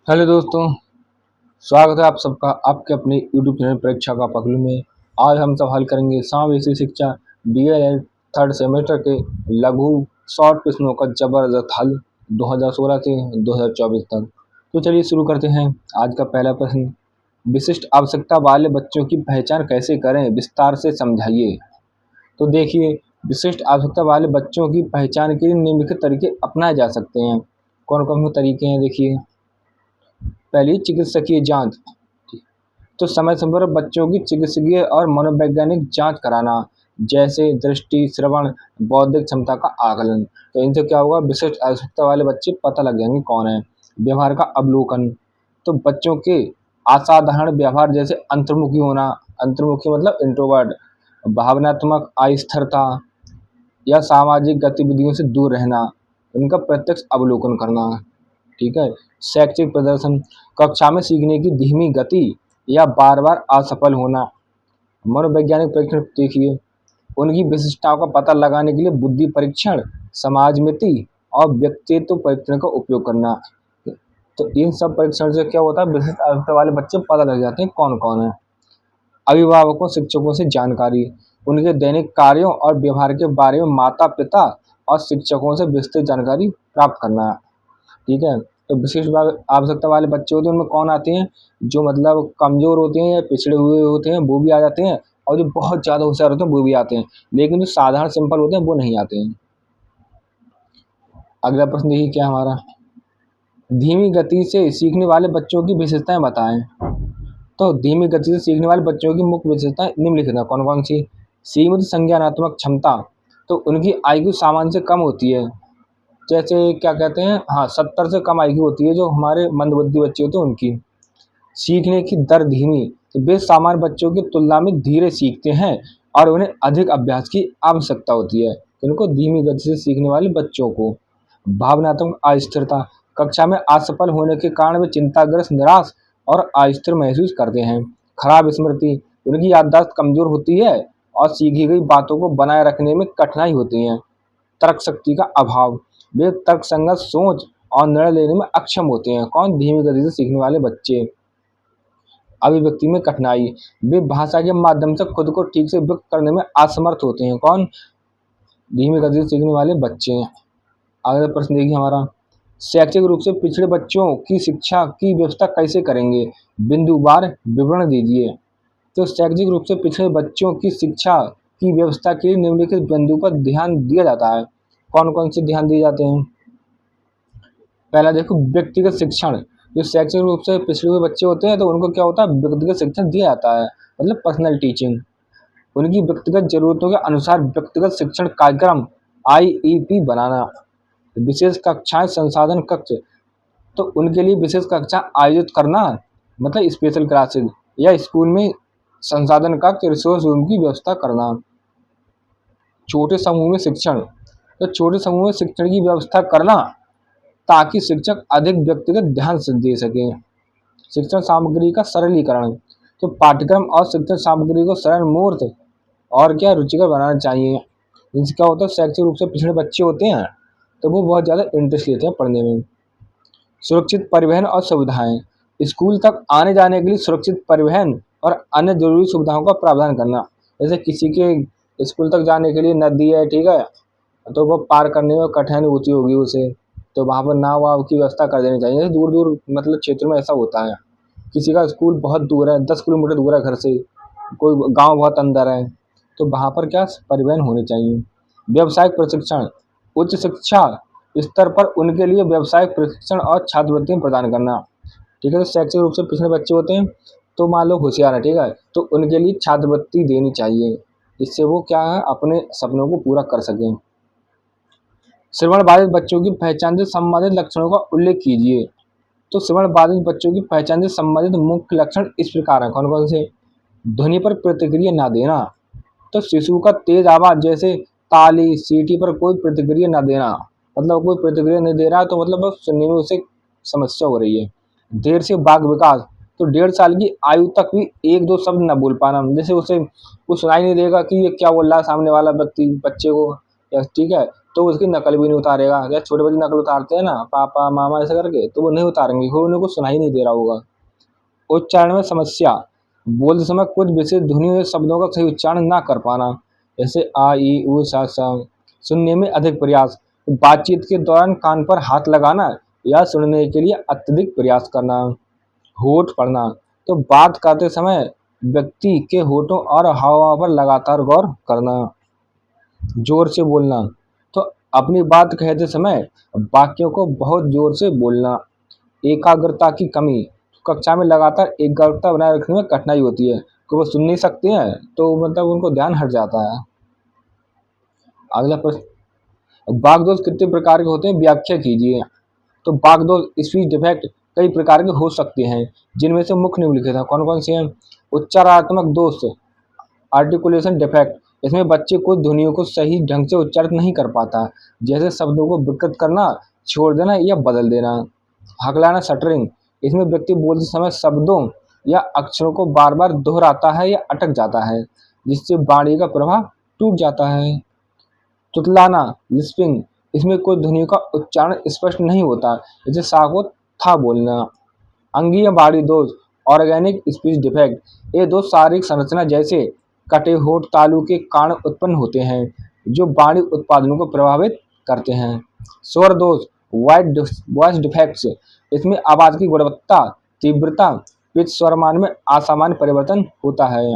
Hello दोस्तों, स्वागत है आप सबका आपके अपने यूट्यूब चैनल परीक्षा का पगलू में। आज हम सब हल करेंगे समावेशी शिक्षा डीएलएड थर्ड सेमेस्टर के लघु शॉर्ट प्रश्नों का जबरदस्त हल 2016 से 2024 तक। तो चलिए शुरू करते हैं। आज का पहला प्रश्न, विशिष्ट आवश्यकता वाले बच्चों की पहचान कैसे करें, विस्तार से समझाइए। तो देखिए, विशिष्ट आवश्यकता वाले बच्चों की पहचान के लिए निम्नलिखित तरीके अपनाए जा सकते हैं। कौन कौन से तरीके हैं देखिए। पहली, चिकित्सकीय जांच। तो समय समय पर बच्चों की चिकित्सकीय और मनोवैज्ञानिक जांच कराना, जैसे दृष्टि, श्रवण, बौद्धिक क्षमता का आकलन। तो इनसे क्या होगा, विशिष्ट आवश्यकता वाले बच्चे पता लग जाएंगे कौन है। व्यवहार का अवलोकन। तो बच्चों के असाधारण व्यवहार जैसे अंतर्मुखी होना, अंतर्मुखी मतलब इंट्रोवर्ट, भावनात्मक अस्थिरता या सामाजिक गतिविधियों से दूर रहना, इनका प्रत्यक्ष अवलोकन करना। ठीक है। शैक्षिक प्रदर्शन, कक्षा में सीखने की धीमी गति या बार बार असफल होना। मनोवैज्ञानिक परीक्षण देखिए, उनकी विशिष्टताओं का पता लगाने के लिए बुद्धि परीक्षण, समाज मिति और व्यक्तित्व परीक्षण का उपयोग करना। तो इन सब परीक्षण से क्या होता है, विशिष्ट आवश्यकता वाले बच्चे पता लग जाते हैं कौन कौन है। अभिभावकों शिक्षकों से जानकारी, उनके दैनिक कार्यों और व्यवहार के बारे में माता पिता और शिक्षकों से विस्तृत जानकारी प्राप्त करना। ठीक है। तो विशिष्ट आवश्यकता वाले बच्चे होते हैं, उनमें कौन आते हैं, जो मतलब कमजोर होते हैं या पिछड़े हुए होते हैं वो भी आ जाते हैं, और जो बहुत ज़्यादा होशियार होते हैं वो भी आते हैं, लेकिन जो साधारण सिंपल होते हैं वो नहीं आते हैं। अगला प्रश्न देखिए क्या हमारा, धीमी गति से सीखने वाले बच्चों की विशेषताएं बताएं। तो धीमी गति से सीखने वाले बच्चों की मुख्य विशेषताएं निम्नलिखित हैं। कौन कौन सी। सीमित संज्ञानात्मक क्षमता, तो उनकी आईक्यू सामान्य से कम होती है। जैसे क्या कहते हैं, हाँ 70 से कम आईक्यू होती है जो हमारे मंदबुद्धि बच्चे होते हैं उनकी। सीखने की दर धीमी, तो वे सामान्य बच्चों की तुलना में धीरे सीखते हैं और उन्हें अधिक अभ्यास की आवश्यकता होती है। इनको धीमी गति से सीखने वाले बच्चों को। भावनात्मक अस्थिरता, कक्षा में असफल होने के कारण वे चिंताग्रस्त, निराश और अस्थिर महसूस करते हैं। खराब स्मृति, उनकी याददाश्त कमजोर होती है और सीखी गई बातों को बनाए रखने में कठिनाई होती है। तर्क शक्ति का अभाव, वे तर्कसंगत सोच और निर्णय लेने में अक्षम होते हैं। कौन, धीमी गति से सीखने वाले बच्चे। अभिव्यक्ति में कठिनाई, वे भाषा के माध्यम से खुद को ठीक से व्यक्त करने में असमर्थ होते हैं। कौन, धीमी गति से सीखने वाले बच्चे। अगला प्रश्न देखिए हमारा, शैक्षिक रूप से पिछड़े बच्चों की शिक्षा की व्यवस्था कैसे करेंगे, बिंदुवार विवरण दीजिए। तो शैक्षिक रूप से पिछड़े बच्चों की शिक्षा की व्यवस्था के लिए निम्नलिखित बिंदु पर ध्यान दिया जाता है। कौन कौन से ध्यान दिए जाते हैं। पहला देखो, व्यक्तिगत शिक्षण। जो शैक्षिक रूप से पिछड़े हुए बच्चे होते हैं तो उनको क्या होता है, व्यक्तिगत शिक्षण दिया जाता है, मतलब पर्सनल टीचिंग। उनकी व्यक्तिगत जरूरतों के अनुसार व्यक्तिगत शिक्षण कार्यक्रम आईईपी बनाना। विशेष कक्षाएं, संसाधन कक्ष, तो उनके लिए विशेष कक्षा आयोजित करना, मतलब स्पेशल क्लासेस, या स्कूल में संसाधन कक्ष, रिसोर्स रूम की व्यवस्था करना। छोटे समूह में शिक्षण, तो छोटे समूह में शिक्षण की व्यवस्था करना ताकि शिक्षक अधिक व्यक्तिगत ध्यान से दे सकें। शिक्षण सामग्री का सरलीकरण, तो पाठ्यक्रम और शिक्षण सामग्री को सरल, मूर्त और क्या रुचिकर बनाना चाहिए। इनसे क्या होता है, शैक्षिक रूप से पिछड़े बच्चे होते हैं तो वो बहुत ज़्यादा इंटरेस्ट लेते हैं पढ़ने में। सुरक्षित परिवहन और सुविधाएं, स्कूल तक आने जाने के लिए सुरक्षित परिवहन और अन्य जरूरी सुविधाओं का प्रावधान करना। जैसे किसी के स्कूल तक जाने के लिए नदी है, ठीक है, तो वो पार करने में कठिनाई होती होगी उसे, तो वहाँ पर नाव वाव की व्यवस्था कर देनी चाहिए। दूर दूर मतलब क्षेत्र में ऐसा होता है, किसी का स्कूल बहुत दूर है, 10 किलोमीटर दूर है घर से, कोई गांव बहुत अंदर है, तो वहाँ पर क्या परिवहन होने चाहिए। व्यावसायिक प्रशिक्षण, उच्च शिक्षा स्तर पर उनके लिए व्यावसायिक प्रशिक्षण और छात्रवृत्ति प्रदान करना। ठीक है। तो शैक्षिक रूप से पिछड़े बच्चे होते हैं तो मान लो होशियार है, ठीक है, तो उनके लिए छात्रवृत्ति देनी चाहिए, जिससे वो क्या है, अपने सपनों को पूरा कर सकें। श्रवण बाधित बच्चों की पहचान से संबंधित लक्षणों का उल्लेख कीजिए। तो श्रवण बाधित बच्चों की पहचान से संबंधित मुख्य लक्षण इस प्रकार हैं। कौन कौन से। ध्वनि पर प्रतिक्रिया ना देना, तो शिशु का तेज आवाज जैसे ताली, सीटी पर कोई प्रतिक्रिया ना देना, मतलब कोई प्रतिक्रिया नहीं दे रहा है तो मतलब सुनने में उसे समस्या हो रही है। देर से वाक विकास, तो 1.5 साल की आयु तक भी एक दो शब्द न बोल पाना, जैसे उसे कुछ सुनाई नहीं देगा कि ये क्या बोल रहा है सामने वाला व्यक्ति बच्चे को, या ठीक है, तो उसकी नकल भी नहीं उतारेगा। जैसे छोटे बच्चे नकल उतारते हैं ना, पापा मामा ऐसे करके, तो वो नहीं उतारेंगे क्योंकि उन्हें कुछ सुनाई नहीं दे रहा होगा। उच्चारण में समस्या, बोलते समय कुछ विशेष ध्वनियों या शब्दों का सही उच्चारण ना कर पाना, जैसे आ ई ऊ सा सा। सुनने में अधिक प्रयास, बातचीत के दौरान कान पर हाथ लगाना या सुनने के लिए अत्यधिक प्रयास करना। होठ पढ़ना, तो बात करते समय व्यक्ति के होठों और हावभाव पर लगातार गौर करना। जोर से बोलना, तो अपनी बात कहते समय वाक्यों को बहुत जोर से बोलना। एकाग्रता की कमी, कक्षा में लगातार एकाग्रता बनाए रखने में कठिनाई होती है, कि वो सुन नहीं सकते हैं तो मतलब उनको ध्यान हट जाता है। अगला प्रश्न, वाग्दोष कितने प्रकार के होते हैं, व्याख्या कीजिए। तो वाग्दोष स्पीच डिफेक्ट कई प्रकार के हो सकते हैं, जिनमें से मुख्य निम्नलिखित हैं। कौन कौन से हैं? उच्चारात्मक दोष, आर्टिकुलेशन डिफेक्ट, इसमें बच्चे कुछ ध्वनियों को सही ढंग से उच्चारित नहीं कर पाता, जैसे शब्दों को विकृत करना, छोड़ देना या बदल देना। हकलाना शटरिंग, इसमें व्यक्ति बोलते समय शब्दों या अक्षरों को बार बार दोहराता है या अटक जाता है, जिससे वाणी का प्रभाव टूट जाता है। तुतलाना लिस्पिंग, इसमें कुछ ध्वनियों का उच्चारण स्पष्ट नहीं होता, जैसे सा को था बोलना। अंगीय बाड़ी दोष, ऑर्गेनिक स्पीच डिफेक्ट, ये दोष शारीरिक संरचना जैसे कटे होठ तालु के कारण उत्पन्न होते हैं, जो वाणी उत्पादनों को प्रभावित करते हैं। स्वर दोष, वॉइस डिफेक्ट्स, इसमें आवाज की गुणवत्ता, तीव्रता, पिच, स्वरमान में असामान्य परिवर्तन होता है।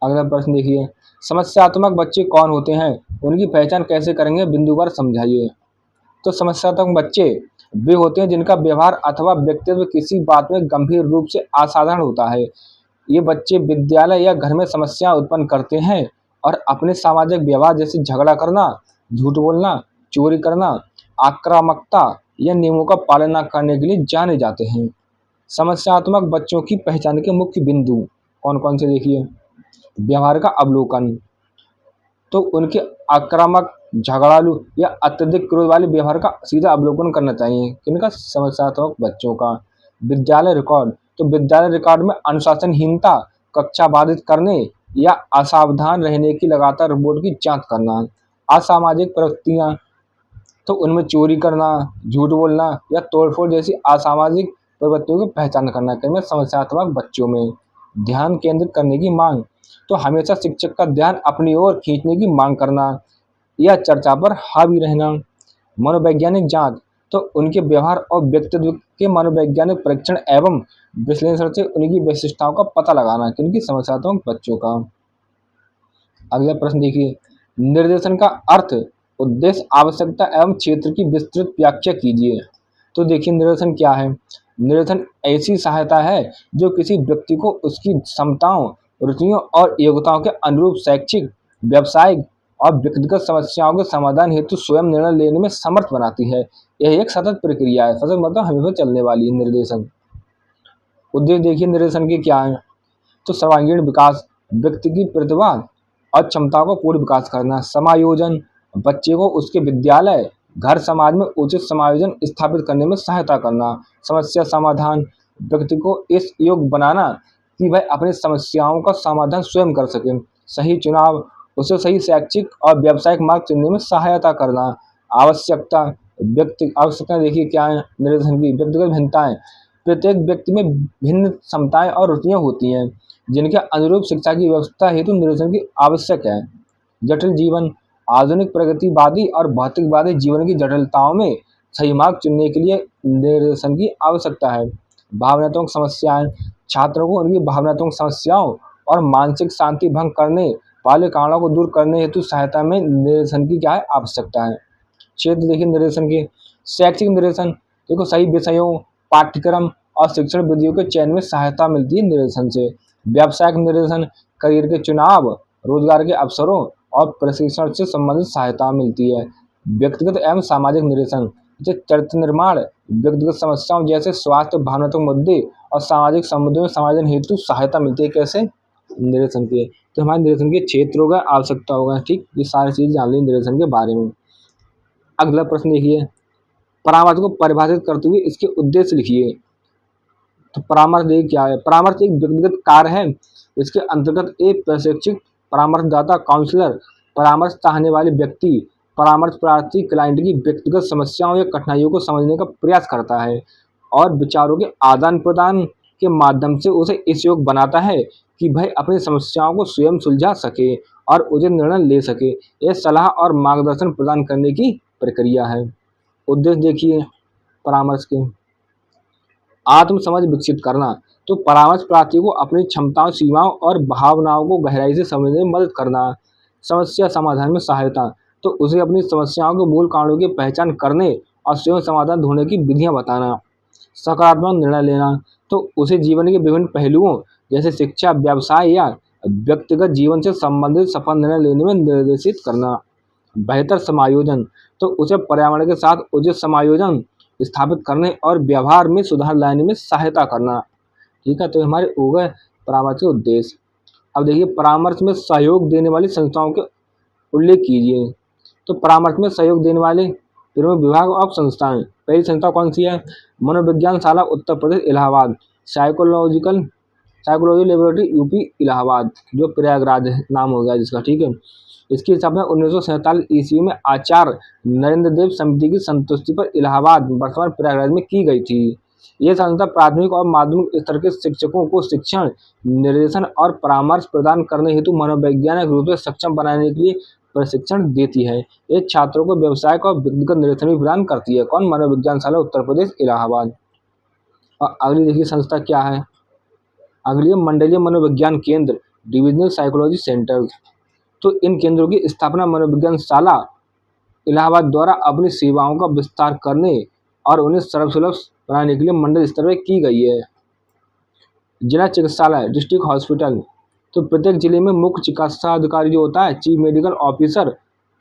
अगला प्रश्न देखिए, समस्यात्मक बच्चे कौन होते हैं, उनकी पहचान कैसे करेंगे, बिंदुवार समझाइए। तो समस्यात्मक बच्चे वे होते हैं जिनका व्यवहार अथवा व्यक्तित्व किसी बात में गंभीर रूप से असाधारण होता है। ये बच्चे विद्यालय या घर में समस्या उत्पन्न करते हैं और अपने सामाजिक व्यवहार जैसे झगड़ा करना, झूठ बोलना, चोरी करना, आक्रामकता या नियमों का पालन न करने के लिए जाने जाते हैं। समस्यात्मक बच्चों की पहचान के मुख्य बिंदु कौन कौन से देखिए। व्यवहार का अवलोकन, तो उनके आक्रामक, झगड़ालू या अत्यधिक क्रोध वाले व्यवहार का सीधा अवलोकन करना चाहिए। किनका? समस्यात्मक बच्चों का। विद्यालय रिकॉर्ड, तो विद्यालय रिकॉर्ड में अनुशासनहीनता, कक्षा बाधित करने या असावधान रहने की लगातार रिपोर्ट की जांच करना। असामाजिक प्रवृत्तियां, तो उनमें चोरी करना, झूठ बोलना या तोड़फोड़ जैसी असामाजिक प्रवृत्तियों की पहचान करना। किनमें? समस्यात्मक बच्चों में। ध्यान केंद्रित करने की मांग, तो हमेशा शिक्षक का ध्यान अपनी ओर खींचने की मांग करना या चर्चा पर हावी रहना। मनोवैज्ञानिक जांच, तो उनके व्यवहार और व्यक्तित्व के मनोवैज्ञानिक परीक्षण एवं विश्लेषण से उनकी विशिष्टताओं का पता लगाना। किनकी? समस्यात्मक बच्चों का। अगला प्रश्न देखिए, निर्देशन का अर्थ, उद्देश्य, आवश्यकता एवं क्षेत्र की विस्तृत व्याख्या कीजिए। तो देखिए निर्देशन क्या है। निर्देशन ऐसी सहायता है जो किसी व्यक्ति को उसकी क्षमताओं, रुचियों और योग्यताओं के अनुरूप शैक्षिक, व्यावसायिक और व्यक्तिगत समस्याओं के समाधान हेतु स्वयं निर्णय लेने में समर्थ बनाती है। यह एक सतत प्रक्रिया है, सतत मतलब हमेशा चलने वाली है निर्देशन। उद्देश्य देखिए निर्देशन के क्या है। तो सर्वांगीण विकास, व्यक्ति की प्रतिभा और क्षमताओं को पूर्ण विकास करना। समायोजन, बच्चे को उसके विद्यालय, घर, समाज में उचित समायोजन स्थापित करने में सहायता करना। समस्या समाधान, व्यक्ति को इस योग्य बनाना कि वह अपनी समस्याओं का समाधान स्वयं कर सके। सही चुनाव, उसे सही शैक्षिक और व्यावसायिक मार्ग चुनने में सहायता करना। आवश्यकता, व्यक्ति आवश्यकता देखिए क्या है निर्देशन की। व्यक्तिगत भिन्नताएं, प्रत्येक व्यक्ति में भिन्न क्षमताएं और रुचियां होती हैं, जिनके अनुरूप शिक्षा की व्यवस्था हेतु निर्देशन की आवश्यक है। जटिल जीवन, आधुनिक प्रगतिवादी और भौतिकवादी जीवन की जटिलताओं में सही मार्ग चुनने के लिए निर्देशन की आवश्यकता है। भावनात्मक समस्याएं, छात्रों को उनकी भावनात्मक समस्याओं और मानसिक शांति भंग करने वाले कारणों को दूर करने हेतु सहायता में निर्देशन की क्या है आवश्यकता है। क्षेत्र देखिए निर्देशन के। शैक्षिक निर्देशन, देखो सही विषयों, पाठ्यक्रम और शिक्षण विधियों के चयन में सहायता मिलती है निर्देशन से। व्यावसायिक निर्देशन, करियर के चुनाव, रोजगार के अवसरों और प्रशिक्षण से संबंधित सहायता मिलती है। व्यक्तिगत एवं सामाजिक निर्देशन, जैसे चरित्र निर्माण, व्यक्तिगत समस्याओं जैसे स्वास्थ्य, भावनात्मक मुद्दे और सामाजिक संबंधों में समाधान हेतु सहायता मिलती है। कैसे? निर्देशन के। तो हमारे निर्देशन के क्षेत्र होगा, आवश्यकता होगा, ठीक, ये सारी चीज जान ली निर्देशन के बारे में। अगला प्रश्न देखिए, परामर्श को परिभाषित करते हुए इसके उद्देश्य लिखिए। तो परामर्श देखिए क्या है। परामर्श एक व्यक्तिगत कार्य है, इसके अंतर्गत एक प्रशिक्षित, परामर्शदाता, काउंसलर, परामर्श चाहने वाले व्यक्ति, परामर्श प्रार्थी क्लाइंट की व्यक्तिगत समस्याओं या कठिनाइयों को समझने का प्रयास करता है और विचारों के आदान प्रदान के माध्यम से उसे इस योग्य बनाता है कि वह अपनी समस्याओं को स्वयं सुलझा सके और उचित निर्णय ले सके। यह सलाह और मार्गदर्शन प्रदान करने की प्रक्रिया है। उद्देश्य देखिए परामर्श के, आत्म समझ विकसित करना। तो परामर्श प्रार्थी को अपनी क्षमताओं, सीमाओं और भावनाओं को गहराई से समझने में मदद करना। समस्या समाधान में सहायता। तो उसे अपनी समस्याओं के मूल कारणों की पहचान करने और स्वयं समाधान ढूंढने की विधियां बताना। सकारात्मक निर्णय लेना। तो उसे जीवन के विभिन्न पहलुओं जैसे शिक्षा, व्यवसाय या व्यक्तिगत जीवन से संबंधित सफल निर्णय लेने में निर्देशित करना। बेहतर समायोजन। तो उसे पर्यावरण के साथ उचित समायोजन स्थापित करने और व्यवहार में सुधार लाने में सहायता करना। ठीक है, तो हमारे हो गए परामर्श के उद्देश्य। अब देखिए परामर्श में सहयोग देने वाली संस्थाओं के उल्लेख कीजिए। तो परामर्श में सहयोग देने वाले प्रमुख विभाग और संस्थाएं। पहली संस्था कौन सी है? Manovigyan Shala Uttar Pradesh Allahabad. Psychology laboratory UP Allahabad, जो प्रयागराज नाम हो गया जिसका। ठीक है, इसकी स्थापना 1947 ईस्वी में आचार्य नरेंद्र देव समिति की संतुष्टि पर इलाहाबाद वर्तमान प्रयागराज में की गई थी। यह संस्था प्राथमिक और माध्यमिक स्तर के शिक्षकों को शिक्षण, निर्देशन और परामर्श प्रदान करने हेतु मनोवैज्ञानिक रूप से सक्षम बनाने के लिए प्रशिक्षण देती है। ये छात्रों को व्यवसायिक और व्यक्तिगत निर्देशन भी प्रदान करती है। कौन? मनोविज्ञान शाला उत्तर प्रदेश इलाहाबाद। और अगली देखिए संस्था क्या है? अगली है मंडलीय मनोविज्ञान केंद्र, डिविजनल साइकोलॉजी सेंटर। तो इन केंद्रों की स्थापना मनोविज्ञान शाला इलाहाबाद द्वारा अपनी सेवाओं का विस्तार करने और उन्हें सर्वसुलभ बनाने के लिए मंडल स्तर पर की गई है। जिला चिकित्सालय, डिस्ट्रिक्ट हॉस्पिटल। तो प्रत्येक जिले में मुख्य चिकित्सा अधिकारी जो होता है, चीफ मेडिकल ऑफिसर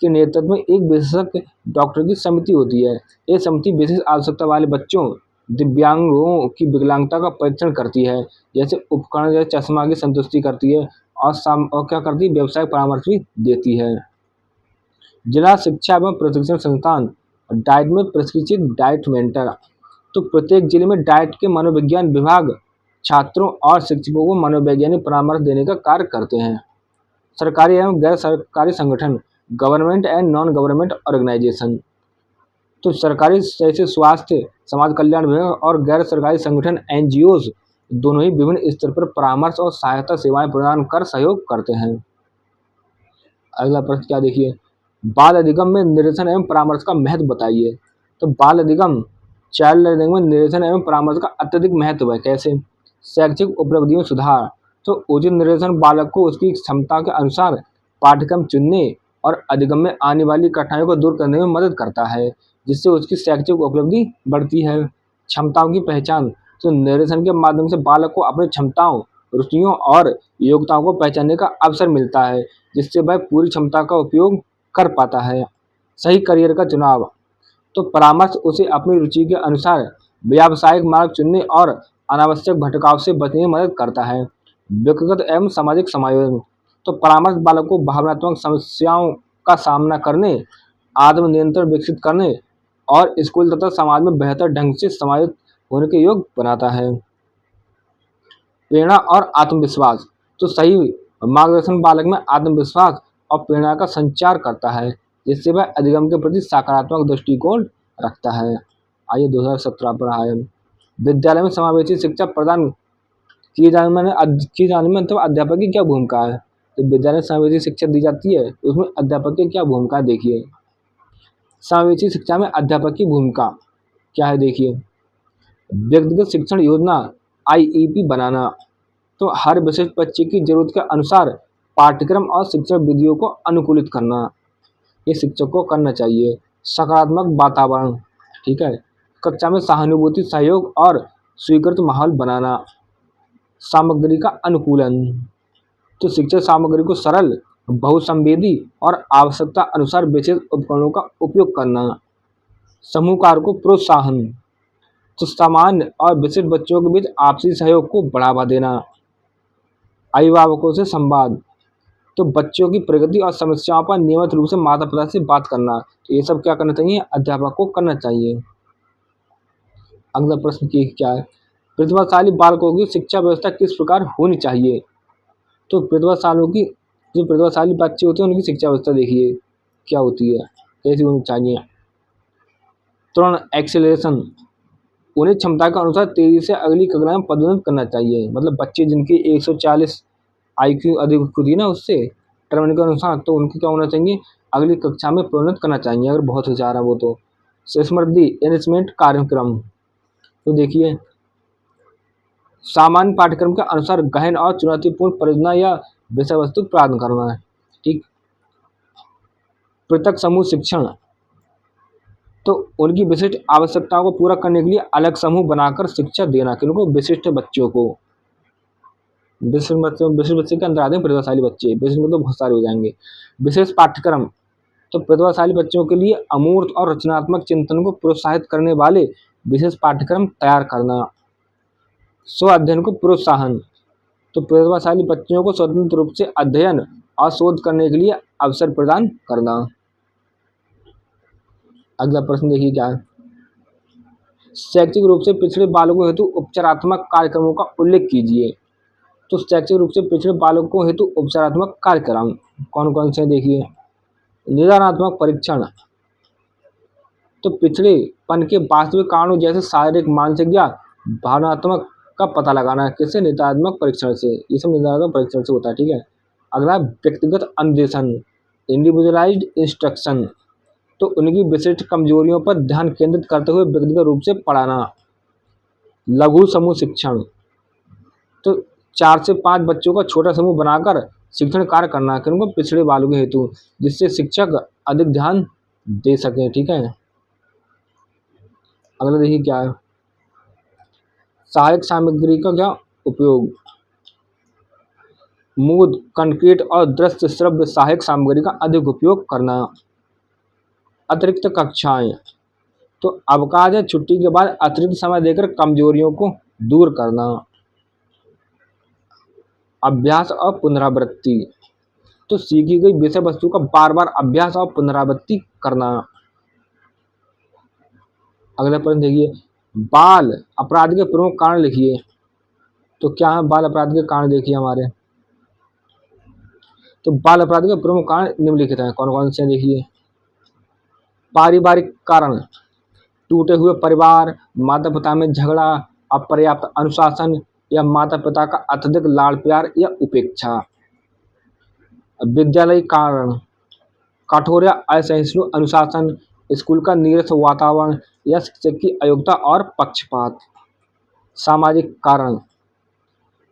के नेतृत्व में एक विशेषज्ञ डॉक्टर की समिति होती है। ये समिति विशेष आवश्यकता वाले बच्चों, दिव्यांगों की विकलांगता का परीक्षण करती है, जैसे उपकरण जैसे चश्मा की संतुष्टि करती है और क्या करती है? व्यवसायिक परामर्श भी देती है। जिला शिक्षा एवं प्रशिक्षण संस्थान, डाइट में प्रशिक्षित डाइट मेंटर। तो प्रत्येक जिले में डाइट के मनोविज्ञान विभाग छात्रों और शिक्षकों को मनोवैज्ञानिक परामर्श देने का कार्य करते हैं। सरकारी एवं गैर सरकारी संगठन, government and non government organisation. तो सरकारी जैसे स्वास्थ्य, समाज कल्याण विभाग और गैर सरकारी संगठन एनजीओज दोनों ही विभिन्न स्तर पर परामर्श और सहायता सेवाएं प्रदान कर सहयोग करते हैं। अगला प्रश्न क्या देखिए? बाल अधिगम में निर्देशन एवं परामर्श का महत्व बताइए। तो बाल अधिगम, चाइल्ड लर्निंग में निर्देशन एवं परामर्श का अत्यधिक महत्व है। कैसे? शैक्षिक उपलब्धियों में सुधार। तो उचित निर्देशन बालक को उसकी क्षमता के अनुसार पाठ्यक्रम चुनने और अधिगम में आने वाली कठिनाइयों को दूर करने में मदद करता है, जिससे उसकी शैक्षिक उपलब्धि बढ़ती है। क्षमताओं की पहचान। तो निर्देशन के माध्यम से बालक को अपनी क्षमताओं, रुचियों और योग्यताओं को पहचानने का अवसर मिलता है, जिससे वह पूरी क्षमता का उपयोग कर पाता है। सही करियर का चुनाव। तो परामर्श उसे अपनी रुचि के अनुसार व्यावसायिक मार्ग चुनने और अनावश्यक भटकाव से बचने में मदद करता है। व्यक्तिगत एवं सामाजिक समायोजन। तो परामर्श बालक को भावनात्मक समस्याओं का सामना करने, आत्मनियंत्रण विकसित करने और स्कूल तथा समाज में बेहतर ढंग से समायोजित होने के योग्य बनाता है। प्रेरणा और आत्मविश्वास। तो सही मार्गदर्शन बालक में आत्मविश्वास और प्रेरणा का संचार करता है, जिससे वह अधिगम के प्रति सकारात्मक दृष्टिकोण रखता है। आइए 2017 पर आए। विद्यालय में समावेशी शिक्षा प्रदान किए जाने में मतलब अध्यापक की क्या भूमिका है? तो विद्यालय में समावेशी शिक्षा दी जाती है, उसमें अध्यापक की क्या भूमिका है? देखिए समावेशी शिक्षा में अध्यापक की भूमिका क्या है? देखिए व्यक्तिगत शिक्षण योजना आईईपी बनाना। तो हर विशिष्ट बच्चे की जरूरत के अनुसार पाठ्यक्रम और शिक्षण विधियों को अनुकूलित करना, ये शिक्षक को करना चाहिए। सकारात्मक वातावरण। ठीक है, कक्षा में सहानुभूति, सहयोग और स्वीकृत माहौल बनाना। सामग्री का अनुकूलन। तो शिक्षक सामग्री को सरल, बहुसंवेदी और आवश्यकता अनुसार विशेष उपकरणों का उपयोग करना। समूह कार्य को प्रोत्साहन। तो सामान्य और विशिष्ट बच्चों के बीच आपसी सहयोग को बढ़ावा देना। अभिभावकों से संवाद। तो बच्चों की प्रगति और समस्याओं पर नियमित रूप से माता पिता से बात करना। तो ये सब क्या करना चाहिए? अध्यापक को करना चाहिए। अगला प्रश्न की क्या है? प्रतिभाशाली बालकों की शिक्षा व्यवस्था किस प्रकार होनी चाहिए? तो प्रतिभाशाली बच्चे होते हैं उनकी शिक्षा व्यवस्था देखिए क्या होती है। कैसी होनी चाहिए? तुरंत एक्सेलरेशन, उन्हें क्षमता के अनुसार तेजी से अगली कक्षा में पदोन्नत करना चाहिए। मतलब बच्चे जिनकी 140 IQ अधिक होती है ना, उससे टर्म के अनुसार, तो उनको क्या होना चाहिए, अगली कक्षा में प्रोन्नत करना चाहिए अगर बहुत होशियार है वो तो। समृद्धि एनरिचमेंट कार्यक्रम, तो देखिए सामान्य पाठ्यक्रम के अनुसार गहन और चुनौतीपूर्ण परियोजना या विषय वस्तु प्रदान करना है। ठीक। पृथक समूह शिक्षण, तो उनकी विशिष्ट आवश्यकताओं को पूरा करने के लिए अलग समूह बनाकर शिक्षा देना, किनको, विशिष्ट बच्चों को। विशिष्ट बच्चे के अंदर आते हैं प्रतिभाशाली बच्चे, विशिष्ट मतलब बहुत सारे हो जाएंगे। विशेष पाठ्यक्रम, तो प्रतिभाशाली बच्चों के लिए अमूर्त और रचनात्मक चिंतन को प्रोत्साहित करने वाले विशेष पाठ्यक्रम तैयार करना। स्व अध्ययन को प्रोत्साहन, तो प्रतिभाशाली बच्चों को स्वतंत्र रूप से अध्ययन और शोध करने के लिए अवसर प्रदान करना। अगला प्रश्न देखिए क्या है। शैक्षिक रूप से पिछड़े बालकों हेतु उपचारात्मक कार्यक्रमों का उल्लेख कीजिए। तो शैक्षिक रूप से पिछड़े बालकों हेतु उपचारात्मक कार्यक्रम कौन कौन से देखिए। निदानात्मक परीक्षण, तो पिछड़ेपन के वास्तविक कारणों जैसे शारीरिक, मानसिक या भावनात्मक का पता लगाना है, किससे, निदानात्मक परीक्षण से। ये सब निदानात्मक परीक्षण से होता है। ठीक है। अगला व्यक्तिगत अनुदेशन, इंडिविजुअलाइज्ड इंस्ट्रक्शन, तो उनकी विशिष्ट कमजोरियों पर ध्यान केंद्रित करते हुए व्यक्तिगत रूप से पढ़ाना। लघु समूह शिक्षण, तो 4 से 5 बच्चों का छोटा समूह बनाकर शिक्षण कार्य करना, किनको, पिछड़े बालकों हेतु, जिससे शिक्षक अधिक ध्यान दे सकें। ठीक है। अगला देखिए क्या है। सहायक सामग्री का क्या उपयोग। मूड, कंक्रीट और दृश्य श्रव्य सहायक सामग्री का अधिक उपयोग करना। अतिरिक्त कक्षाएं, तो अवकाश या छुट्टी के बाद अतिरिक्त समय देकर कमजोरियों को दूर करना। अभ्यास और पुनरावृत्ति, तो सीखी गई विषय वस्तु का बार बार अभ्यास और पुनरावृत्ति करना। अगला प्रश्न देखिए। बाल अपराध के प्रमुख कारण लिखिए। तो क्या है बाल अपराध के कारण, देखिए हमारे, तो बाल अपराध के प्रमुख कारण निम्नलिखित हैं, कौन कौन से देखिए। पारिवारिक कारण, टूटे हुए परिवार, माता पिता में झगड़ा, अपर्याप्त अनुशासन या माता पिता का अत्यधिक लाड़ प्यार या उपेक्षा। विद्यालय कारण, कठोर या असहिष्णु अनुशासन, स्कूल का नीरस वातावरण या शिक्षक की अयोग्यता और पक्षपात। सामाजिक कारण,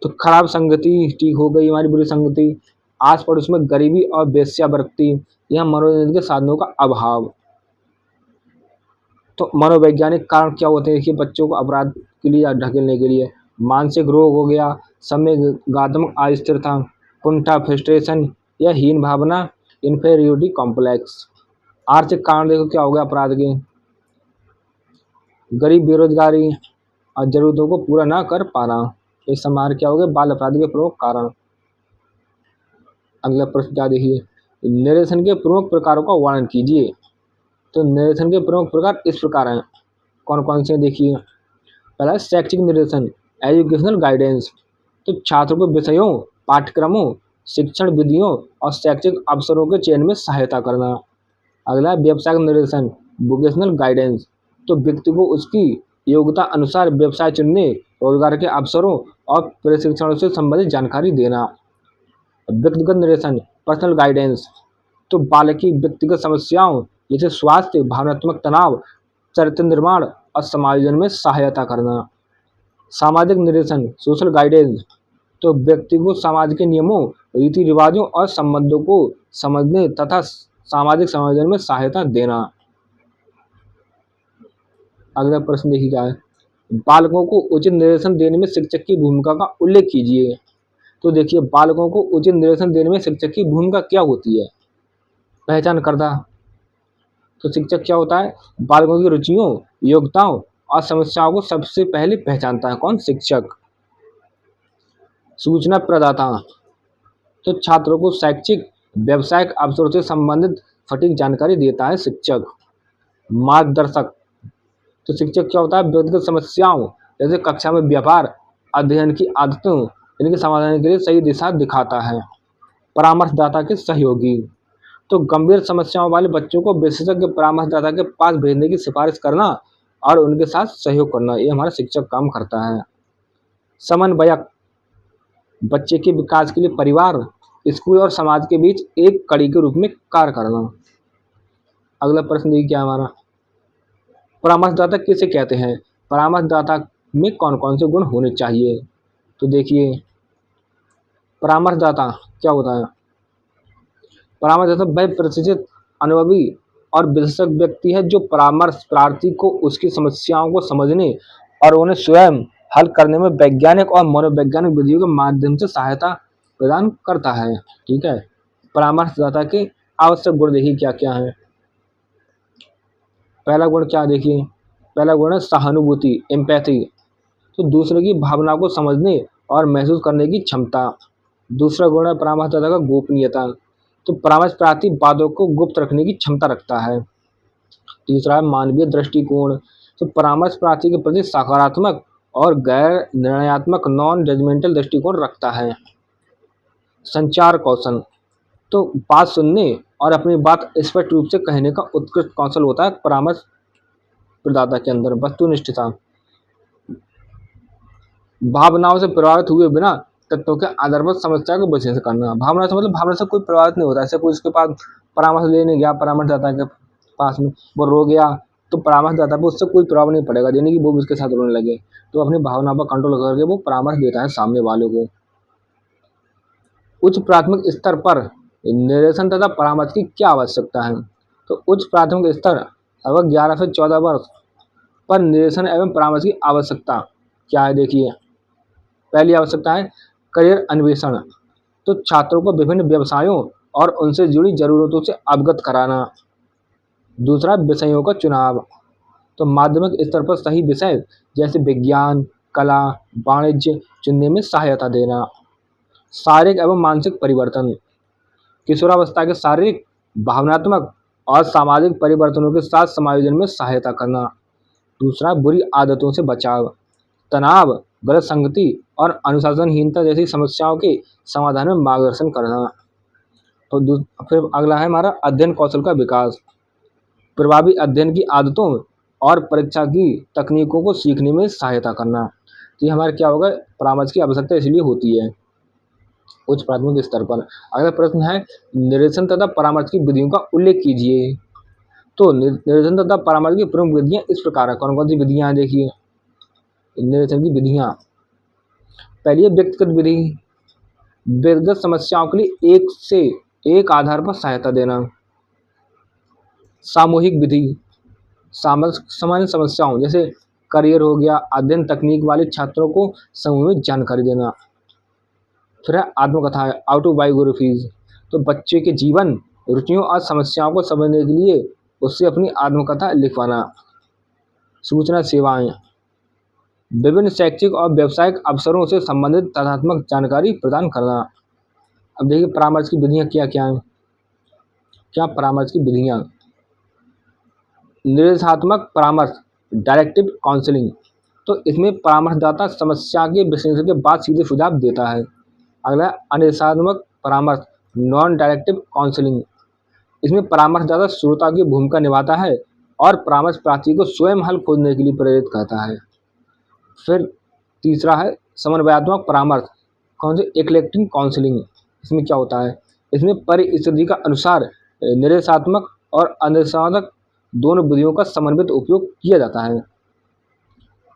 तो खराब संगति, ठीक हो गई हमारी बुरी संगति, आस पड़ोस में गरीबी और वेश्यावृत्ति या मनोरंजन के साधनों का अभाव। तो मनोवैज्ञानिक कारण क्या होते हैं, देखिए बच्चों को अपराध के लिए ढकेलने के लिए। मानसिक रोग हो गया, संवेगात्मक अस्थिरता, कुंठा, फ्रस्ट्रेशन या हीन भावना, इन्फेरियोरिटी कॉम्प्लेक्स। आर्थिक कारण देखो क्या हो गया अपराध के, गरीब, बेरोजगारी और जरूरतों को पूरा ना कर पाना। ये समार क्या हो गए बाल अपराध के प्रमुख कारण। अगला प्रश्न क्या देखिए। निरेशन के प्रमुख प्रकारों का वर्णन कीजिए। तो निरेशन के प्रमुख प्रकार इस प्रकार हैं, कौन कौन से देखिए। पहला है शैक्षिक निर्देशन, एजुकेशनल गाइडेंस, तो छात्रों को विषयों, पाठ्यक्रमों, शिक्षण विधियों और शैक्षिक अवसरों के चयन में सहायता करना। अगला है व्यवसायिक निर्देशन, वोकेशनल गाइडेंस, तो व्यक्ति को उसकी योग्यता अनुसार व्यवसाय चुनने, रोजगार के अवसरों और प्रशिक्षण से संबंधित जानकारी देना। व्यक्तिगत निर्देशन, पर्सनल गाइडेंस, तो बालक की व्यक्तिगत समस्याओं जैसे स्वास्थ्य, भावनात्मक तनाव, चरित्र निर्माण और समायोजन में सहायता करना। सामाजिक निर्देशन, सोशल गाइडेंस, तो व्यक्ति को समाज के नियमों, रीति रिवाजों और संबंधों को समझने तथा सामाजिक समायोजन में सहायता देना। अगला प्रश्न देखिए क्या है। बालकों को उचित निर्देशन देने में शिक्षक की भूमिका का उल्लेख कीजिए। तो देखिए बालकों को उचित निर्देशन देने में शिक्षक की भूमिका क्या होती है। पहचान करता, तो शिक्षक क्या होता है, बालकों की रुचियों, योग्यताओं और समस्याओं को सबसे पहले पहचानता है, कौन, शिक्षक। सूचना प्रदाता, तो छात्रों को शैक्षिक व्यावसायिक अवसरों से संबंधित सटीक जानकारी देता है, शिक्षक। मार्गदर्शक, तो शिक्षक क्या होता है, व्यक्तिगत समस्याओं जैसे कक्षा में व्यवहार, अध्ययन की आदतों, इनके समाधान के लिए सही दिशा दिखाता है। परामर्शदाता के सहयोगी, तो गंभीर समस्याओं वाले बच्चों को विशेषज्ञ परामर्शदाता के पास भेजने की सिफारिश करना और उनके साथ सहयोग करना, ये हमारा शिक्षक काम करता है। समन्वयक बच्चे के विकास के लिए परिवार, स्कूल और समाज के बीच एक कड़ी के रूप में कार्य करना। अगला प्रश्न देखिए क्या है हमारा, परामर्शदाता किसे कहते हैं? परामर्शदाता में कौन कौन से गुण होने चाहिए? तो देखिए, परामर्शदाता क्या होता है? परामर्शदाता वह प्रशिक्षित, अनुभवी और विशेषज्ञ व्यक्ति है जो परामर्श प्रार्थी को उसकी समस्याओं को समझने और उन्हें स्वयं हल करने में वैज्ञानिक और मनोवैज्ञानिक विधियों के माध्यम से सहायता प्रदान करता है। ठीक है, परामर्शदाता के आवश्यक गुण देखिए क्या क्या है। पहला गुण क्या देखिए, पहला गुण है सहानुभूति, एम्पैथी, तो दूसरे की भावना को समझने और महसूस करने की क्षमता। दूसरा गुण है परामर्शदाता का गोपनीयता, तो परामर्श प्रार्थी बातों को गुप्त रखने की क्षमता रखता है। तीसरा है मानवीय दृष्टिकोण, तो परामर्श प्रार्थी के प्रति सकारात्मक और गैर निर्णयात्मक नॉन जजमेंटल दृष्टिकोण रखता है। संचार कौशल, तो बात सुनने और अपनी बात स्पष्ट रूप से कहने का उत्कृष्ट कौशल होता है परामर्श प्रदाता के अंदर। वस्तुनिष्ठता, भावनाओं से प्रभावित हुए बिना तत्वों के आधार पर समस्या को विश्लेषण करना। भावना से मतलब भावना से कोई प्रभावित नहीं होता। ऐसे कोई उसके पास परामर्श लेने गया, परामर्शदाता के पास में वो रो गया, तो परामर्शदाता पर उससे कोई प्रभाव नहीं पड़ेगा, यानी कि वो भी उसके साथ रोने लगे। तो अपनी भावना पर कंट्रोल करके वो परामर्श देता है सामने वालों को। उच्च प्राथमिक स्तर पर निर्देशन तथा परामर्श की क्या आवश्यकता है? तो उच्च प्राथमिक स्तर लगभग 11 से 14 वर्ष पर निर्देशन एवं परामर्श की आवश्यकता क्या है? देखिए, पहली आवश्यकता है करियर अन्वेषण, तो छात्रों को विभिन्न व्यवसायों और उनसे जुड़ी जरूरतों से अवगत कराना। दूसरा, विषयों का चुनाव, तो माध्यमिक स्तर पर सही विषय जैसे विज्ञान, कला, वाणिज्य चुनने में सहायता देना। शारीरिक एवं मानसिक परिवर्तन, किशोरावस्था के शारीरिक, भावनात्मक और सामाजिक परिवर्तनों के साथ समायोजन में सहायता करना। दूसरा, बुरी आदतों से बचाव, तनाव, गलत संगति और अनुशासनहीनता जैसी समस्याओं के समाधान में मार्गदर्शन करना। तो फिर अगला है हमारा अध्ययन कौशल का विकास, प्रभावी अध्ययन की आदतों और परीक्षा की तकनीकों को सीखने में सहायता करना। तो ये हमारे क्या होगा, परामर्श की आवश्यकता इसलिए होती है उच्च प्राथमिक स्तर पर। अगला प्रश्न है निर्देशन तथा परामर्श की विधियों का उल्लेख कीजिए। तो निर्देशन तथा परामर्श की प्रमुख विधियां इस प्रकार है। कौन कौन सी विधियां हैं देखिए, निर्देशन की विधियां। पहली है व्यक्तिगत विधि, व्यक्तिगत समस्याओं के लिए एक से एक आधार पर सहायता देना। सामूहिक विधि, सामान्य समस्याओं जैसे करियर हो गया, अध्ययन तकनीक वाले छात्रों को समूह में जानकारी देना। फिर है आत्मकथा, ऑटोबायोग्राफीज, तो बच्चे के जीवन, रुचियों और समस्याओं को समझने के लिए उससे अपनी आत्मकथा लिखवाना। सूचना सेवाएं, विभिन्न शैक्षिक और व्यावसायिक अवसरों से संबंधित तथ्यात्मक जानकारी प्रदान करना। अब देखिए परामर्श की विधियां क्या क्या हैं। क्या परामर्श की विधियां, निर्देशात्मक परामर्श, डायरेक्टिव काउंसलिंग, तो इसमें परामर्शदाता समस्या के विश्लेषण के बाद सीधे सुझाव देता है। अगला अनुदेशात्मक परामर्श, नॉन डायरेक्टिव काउंसलिंग, इसमें परामर्शदाता श्रोता की भूमिका निभाता है और परामर्श प्रार्थी को स्वयं हल खोजने के लिए प्रेरित करता है। फिर तीसरा है समन्वयात्मक परामर्श, कौन से इक्लेक्टिव काउंसलिंग, इसमें क्या होता है, इसमें परिस्थिति का अनुसार निर्देशात्मक और अनुदेशात्मक दोनों विधियों का समन्वित उपयोग किया जाता है।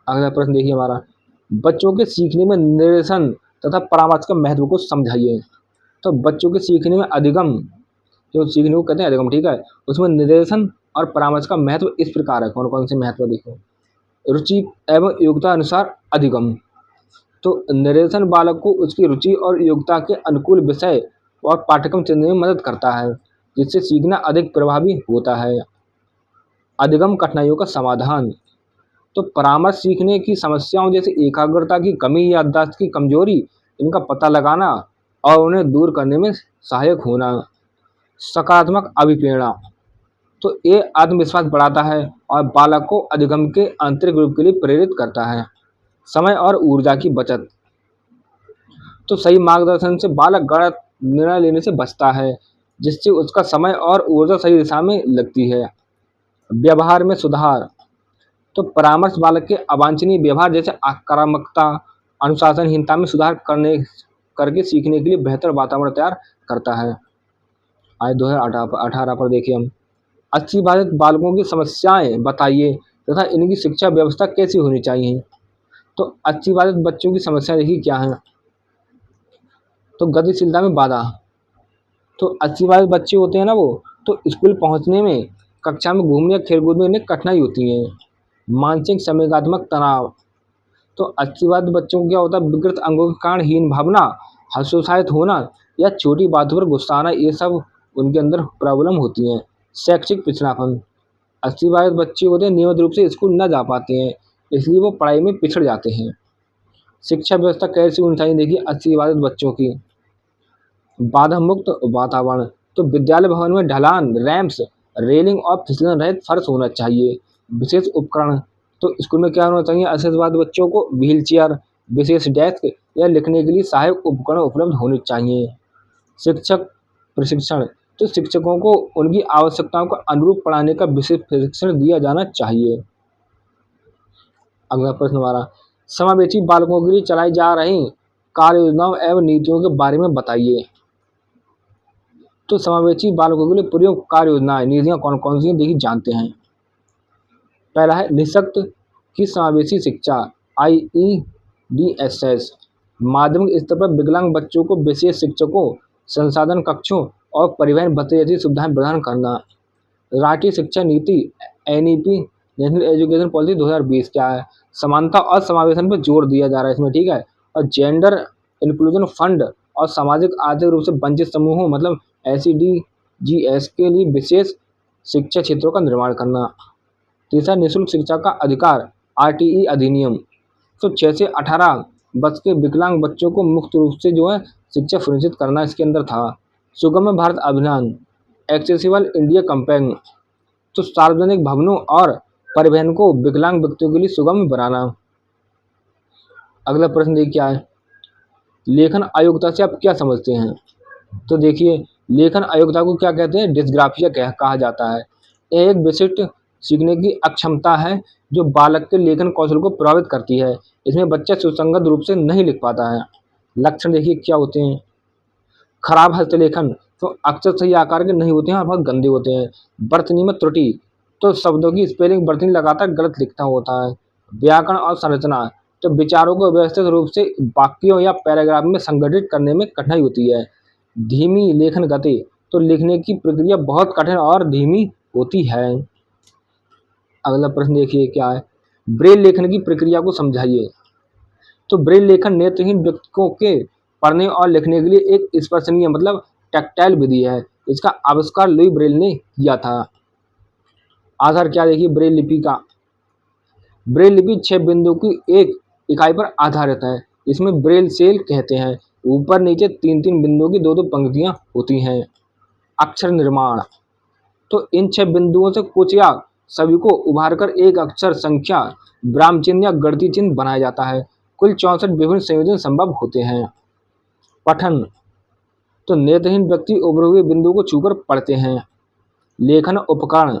अगला प्रश्न देखिए हमारा, बच्चों के सीखने में निर्देशन तथा परामर्श का महत्व को समझाइए। तो बच्चों के सीखने में अधिगम, जो सीखने को कहते हैं अधिगम, ठीक है, उसमें निर्देशन और परामर्श का महत्व इस प्रकार है। कौन कौन से महत्व देखो, रुचि एवं योग्यता अनुसार अधिगम, तो निर्देशन बालक को उसकी रुचि और योग्यता के अनुकूल विषय और पाठ्यक्रम चुनने में मदद करता है, जिससे सीखना अधिक प्रभावी होता है। अधिगम कठिनाइयों का समाधान, तो परामर्श सीखने की समस्याओं जैसे एकाग्रता की कमी, याददाश्त की कमजोरी, इनका पता लगाना और उन्हें दूर करने में सहायक होना। सकारात्मक अभिप्रेरणा, तो ये आत्मविश्वास बढ़ाता है और बालक को अधिगम के आंतरिक रूप के लिए प्रेरित करता है। समय और ऊर्जा की बचत, तो सही मार्गदर्शन से बालक गलत निर्णय लेने से बचता है, जिससे उसका समय और ऊर्जा सही दिशा में लगती है। व्यवहार में सुधार, तो परामर्श बालक के अवांछनीय व्यवहार जैसे आक्रामकता, अनुशासनहीनता में सुधार करने करके सीखने के लिए बेहतर वातावरण तैयार करता है। आज 2018 पर देखिए हम, अच्छी बालकों की समस्याएं बताइए तथा इनकी शिक्षा व्यवस्था कैसी होनी चाहिए। तो अच्छी बात बच्चों की समस्या देखिए क्या है। तो गतिशीलता में बाधा, तो अच्छी बात बच्चे होते हैं ना वो, तो स्कूल पहुंचने में, कक्षा में घूमने या खेलकूद में इन्हें कठिनाई होती है। मानसिक संवेगात्मक तनाव, तो अच्छी बात बच्चों को क्या होता है, विकृत अंगों के कारण हीन भावना, हतोत्साहित होना या छोटी बातों पर गुस्सा आना, ये सब उनके अंदर प्रॉब्लम होती है। शैक्षिक पिछड़ापन, अच्छी बात बच्चे होते हैं नियमित रूप से स्कूल न जा पाते हैं, इसलिए वो पढ़ाई में पिछड़ जाते हैं। शिक्षा व्यवस्था कैसी होनी चाहिए देखिए अच्छी बात बच्चों की, बाधा मुक्त वातावरण, तो विद्यालय भवन में ढलान, रैंप्स, रेलिंग और फिसलन रहित फर्श होना चाहिए। विशेष उपकरण, तो स्कूल में क्या होना चाहिए, अच्छे बाद बच्चों को व्हील चेयर, विशेष डेस्क या लिखने के लिए सहायक उपकरण उपलब्ध होने चाहिए। शिक्षक प्रशिक्षण, तो शिक्षकों को उनकी आवश्यकताओं को अनुरूप पढ़ाने का विशेष प्रशिक्षण दिया जाना चाहिए। अगला प्रश्न हमारा, समावेशी बालकों के लिए चलाई जा रही कार्य योजनाओं एवं नीतियों के बारे में बताइए। तो समावेशी बालकों के लिए प्रयोग कार्य योजनाएं नीतियां कौन कौन सी हैं देखिए जानते हैं। पहला है निःशक्त की समावेशी शिक्षा, IEDSS, माध्यमिक स्तर पर विकलांग बच्चों को विशेष शिक्षकों, संसाधन कक्षों और परिवहन भत्ते जैसी सुविधाएं प्रदान करना। राष्ट्रीय शिक्षा नीति NEP, नेशनल एजुकेशन पॉलिसी 2020 क्या है, समानता और समावेशन पर जोर दिया जा रहा है इसमें, ठीक है। और जेंडर इंक्लूजन फंड और सामाजिक आर्थिक रूप से वंचित समूहों मतलब SEDGS के लिए विशेष शिक्षा क्षेत्रों का निर्माण करना। तीसरा निःशुल्क शिक्षा का अधिकार, RTE अधिनियम, तो 6 से 18 वर्ष के विकलांग बच्चों को मुक्त रूप से जो है शिक्षा सुनिश्चित करना इसके अंदर था। सुगम्य भारत अभियान, एक्सेसिबल इंडिया कैंपेन, तो सार्वजनिक भवनों और परिवहन को विकलांग व्यक्तियों के लिए सुगम बनाना। अगला प्रश्न देखिए क्या है, लेखन अयोग्यता से आप क्या समझते हैं। तो देखिए लेखन अयोग्यता को क्या कहते हैं, डिस्ग्राफिया कहा जाता है। यह एक विशिष्ट सीखने की अक्षमता है जो बालक के लेखन कौशल को प्रभावित करती है। इसमें बच्चा सुसंगत रूप से नहीं लिख पाता है। लक्षण देखिए क्या होते हैं, खराब हस्तलेखन, तो अक्षर सही आकार के नहीं होते हैं और बहुत गंदे होते हैं। वर्तनी में त्रुटि, तो शब्दों की स्पेलिंग वर्तनी लगातार गलत लिखता होता है। व्याकरण और संरचना, तो विचारों को व्यवस्थित रूप से वाक्यों या पैराग्राफ में संगठित करने में कठिनाई होती है। धीमी लेखन गति, तो लिखने की प्रक्रिया बहुत कठिन और धीमी होती है। अगला प्रश्न देखिए क्या है, ब्रेल लेखन की प्रक्रिया को समझाइए। तो ब्रेल लेखन नेत्रहीन व्यक्तियों के पढ़ने और लिखने के लिए एक स्पर्शनीय मतलब टैक्टाइल विधि है। इसका आविष्कार लुई ब्रेल ने किया था। आधार क्या देखिए ब्रेल लिपि का, ब्रेल लिपि 6 बिंदु की एक इकाई पर आधारित है। इसमें ब्रेल सेल कहते हैं। ऊपर नीचे 3-3 बिंदुओं की 2-2 पंक्तियां होती हैं। अक्षर निर्माण, तो इन 6 बिंदुओं से कुछ या सभी को उभार कर एक अक्षर, संख्या, विराम चिन्ह या गणती चिन्ह बनाया जाता है। कुल 64 विभिन्न संयोजन संभव होते हैं। पठन, तो नेत्रहीन व्यक्ति उभरे हुए बिंदु को छूकर पढ़ते हैं। लेखन उपकरण,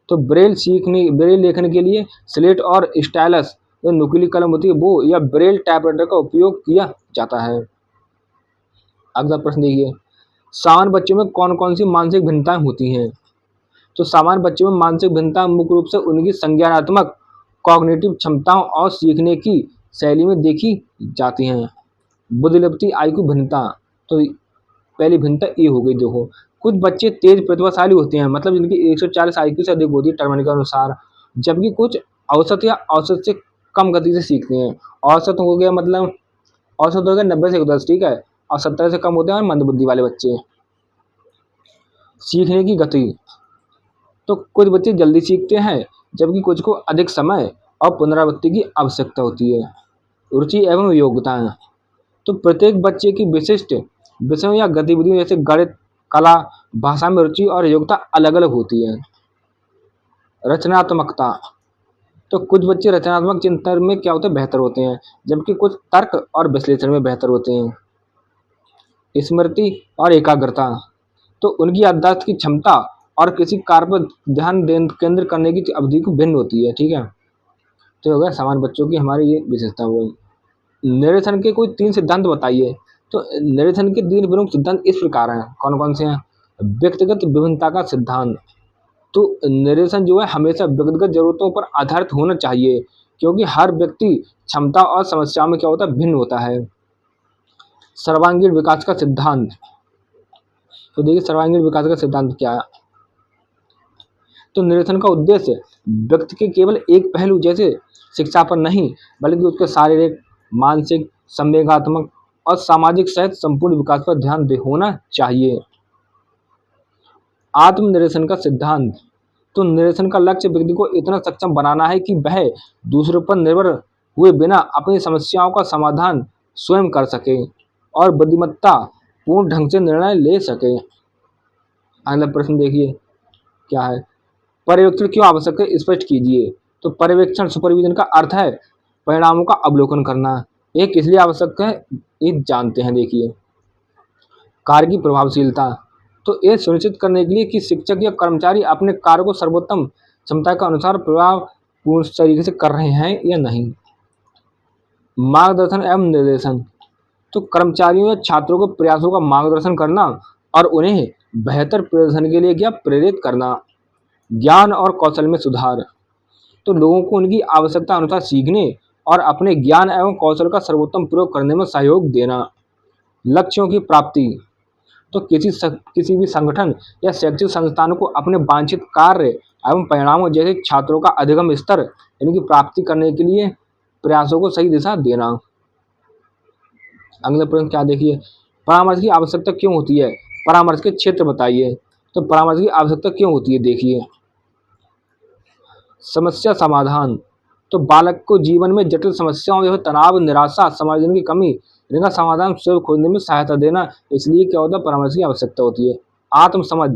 तो ब्रेल लेखन के लिए स्लेट और स्टाइलस, जो नुकीली कलम होती है वो, या ब्रेल टाइपराइटर का उपयोग किया जाता है। अगला प्रश्न देखिए, सामान्य बच्चों में कौन कौन सी मानसिक भिन्नताएं होती हैं। तो सामान्य बच्चों में मानसिक भिन्नता मुख्य रूप से उनकी संज्ञानात्मक कॉग्निटिव क्षमताओं और सीखने की शैली में देखी जाती हैं। बुद्धिलिप्ति IQ भिन्नता, तो पहली भिन्नता ये हो गई। देखो कुछ बच्चे तेज प्रतिभाशाली होते हैं, मतलब जिनकी 140 IQ से अधिक होती है टर्मिनल के अनुसार, जबकि कुछ औसत या औसत से कम गति से सीखते हैं। औसत हो गया मतलब औसत हो गया 90 से 110, ठीक है, और 70 से कम होते हैं मंद बुद्धि वाले बच्चे। सीखने की गति, तो कुछ बच्चे जल्दी सीखते हैं जबकि कुछ को अधिक समय और पुनरावृत्ति की आवश्यकता होती है। रुचि एवं योग्यताएं, तो प्रत्येक बच्चे की विशिष्ट विषयों या गतिविधियों जैसे गणित, कला, भाषा में रुचि और योग्यता अलग अलग होती है। रचनात्मकता, तो कुछ बच्चे रचनात्मक चिंतन में क्या होते हैं बेहतर होते हैं, जबकि कुछ तर्क और विश्लेषण में बेहतर होते हैं। स्मृति और एकाग्रता, तो उनकी याददाश्त की क्षमता और किसी कार्य पर ध्यान केंद्रित करने की अवधि को भिन्न होती है। ठीक है, तो हो गया सामान्य बच्चों की हमारी ये विशेषता हुई। निरीक्षण के कोई 3 सिद्धांत बताइए। तो निरीक्षण के 3 प्रमुख सिद्धांत इस प्रकार हैं। कौन-कौन से हैं? व्यक्तिगत विभिन्नता का सिद्धांत। तो निरीक्षण जो है हमेशा व्यक्तिगत ज़रूरतों पर आधारित होना चाहिए, क्योंकि हर व्यक्ति क्षमता और समस्याओं में क्या होता है, भिन्न होता है। सर्वांगीण विकास का सिद्धांत। तो देखिए सर्वांगीण विकास का सिद्धांत क्या है? तो निरीक्षण का उद्देश्य व्यक्ति के केवल एक पहलू जैसे शिक्षा पर नहीं, बल्कि उसके शारीरिक, मानसिक, संवेगात्मक और सामाजिक सहित संपूर्ण विकास पर ध्यान होना चाहिए। आत्मनिरीक्षण का सिद्धांत। तो निरीक्षण का लक्ष्य व्यक्ति को इतना सक्षम बनाना है कि वह दूसरों पर निर्भर हुए बिना अपनी समस्याओं का समाधान स्वयं कर सके और बुद्धिमत्ता पूर्ण ढंग से निर्णय ले सके। अगला प्रश्न देखिए क्या है? पर्यवेक्षण क्यों आवश्यक है, स्पष्ट कीजिए। तो पर्यवेक्षण सुपरविजन का अर्थ है परिणामों का अवलोकन करना। ये किस लिए आवश्यक है, ये जानते हैं। देखिए कार्य की प्रभावशीलता। तो ये सुनिश्चित करने के लिए कि शिक्षक या कर्मचारी अपने कार्य को सर्वोत्तम क्षमता के अनुसार प्रभावपूर्ण तरीके से कर रहे हैं या नहीं। मार्गदर्शन एवं निर्देशन। तो कर्मचारियों या छात्रों को प्रयासों का मार्गदर्शन करना और उन्हें बेहतर प्रदर्शन के लिए क्या प्रेरित करना। ज्ञान और कौशल में सुधार। तो लोगों को उनकी आवश्यकता अनुसार सीखने और अपने ज्ञान एवं कौशल का सर्वोत्तम प्रयोग करने में सहयोग देना। लक्ष्यों की प्राप्ति। तो किसी भी संगठन या शैक्षिक संस्थान को अपने वांछित कार्य एवं परिणामों जैसे छात्रों का अधिगम स्तर इनकी प्राप्ति करने के लिए प्रयासों को सही दिशा देना। अगला प्रश्न क्या देखिए? परामर्श की आवश्यकता क्यों होती है? परामर्श के क्षेत्र बताइए। तो परामर्श की आवश्यकता क्यों होती है? देखिए समस्या समाधान। तो बालक को जीवन में जटिल समस्याओं जैसे तनाव, निराशा, समायोजन की कमी, इनका समाधान स्वयं खोजने में सहायता देना, इसलिए क्या होता है, परामर्श की आवश्यकता होती है। आत्मसमझ।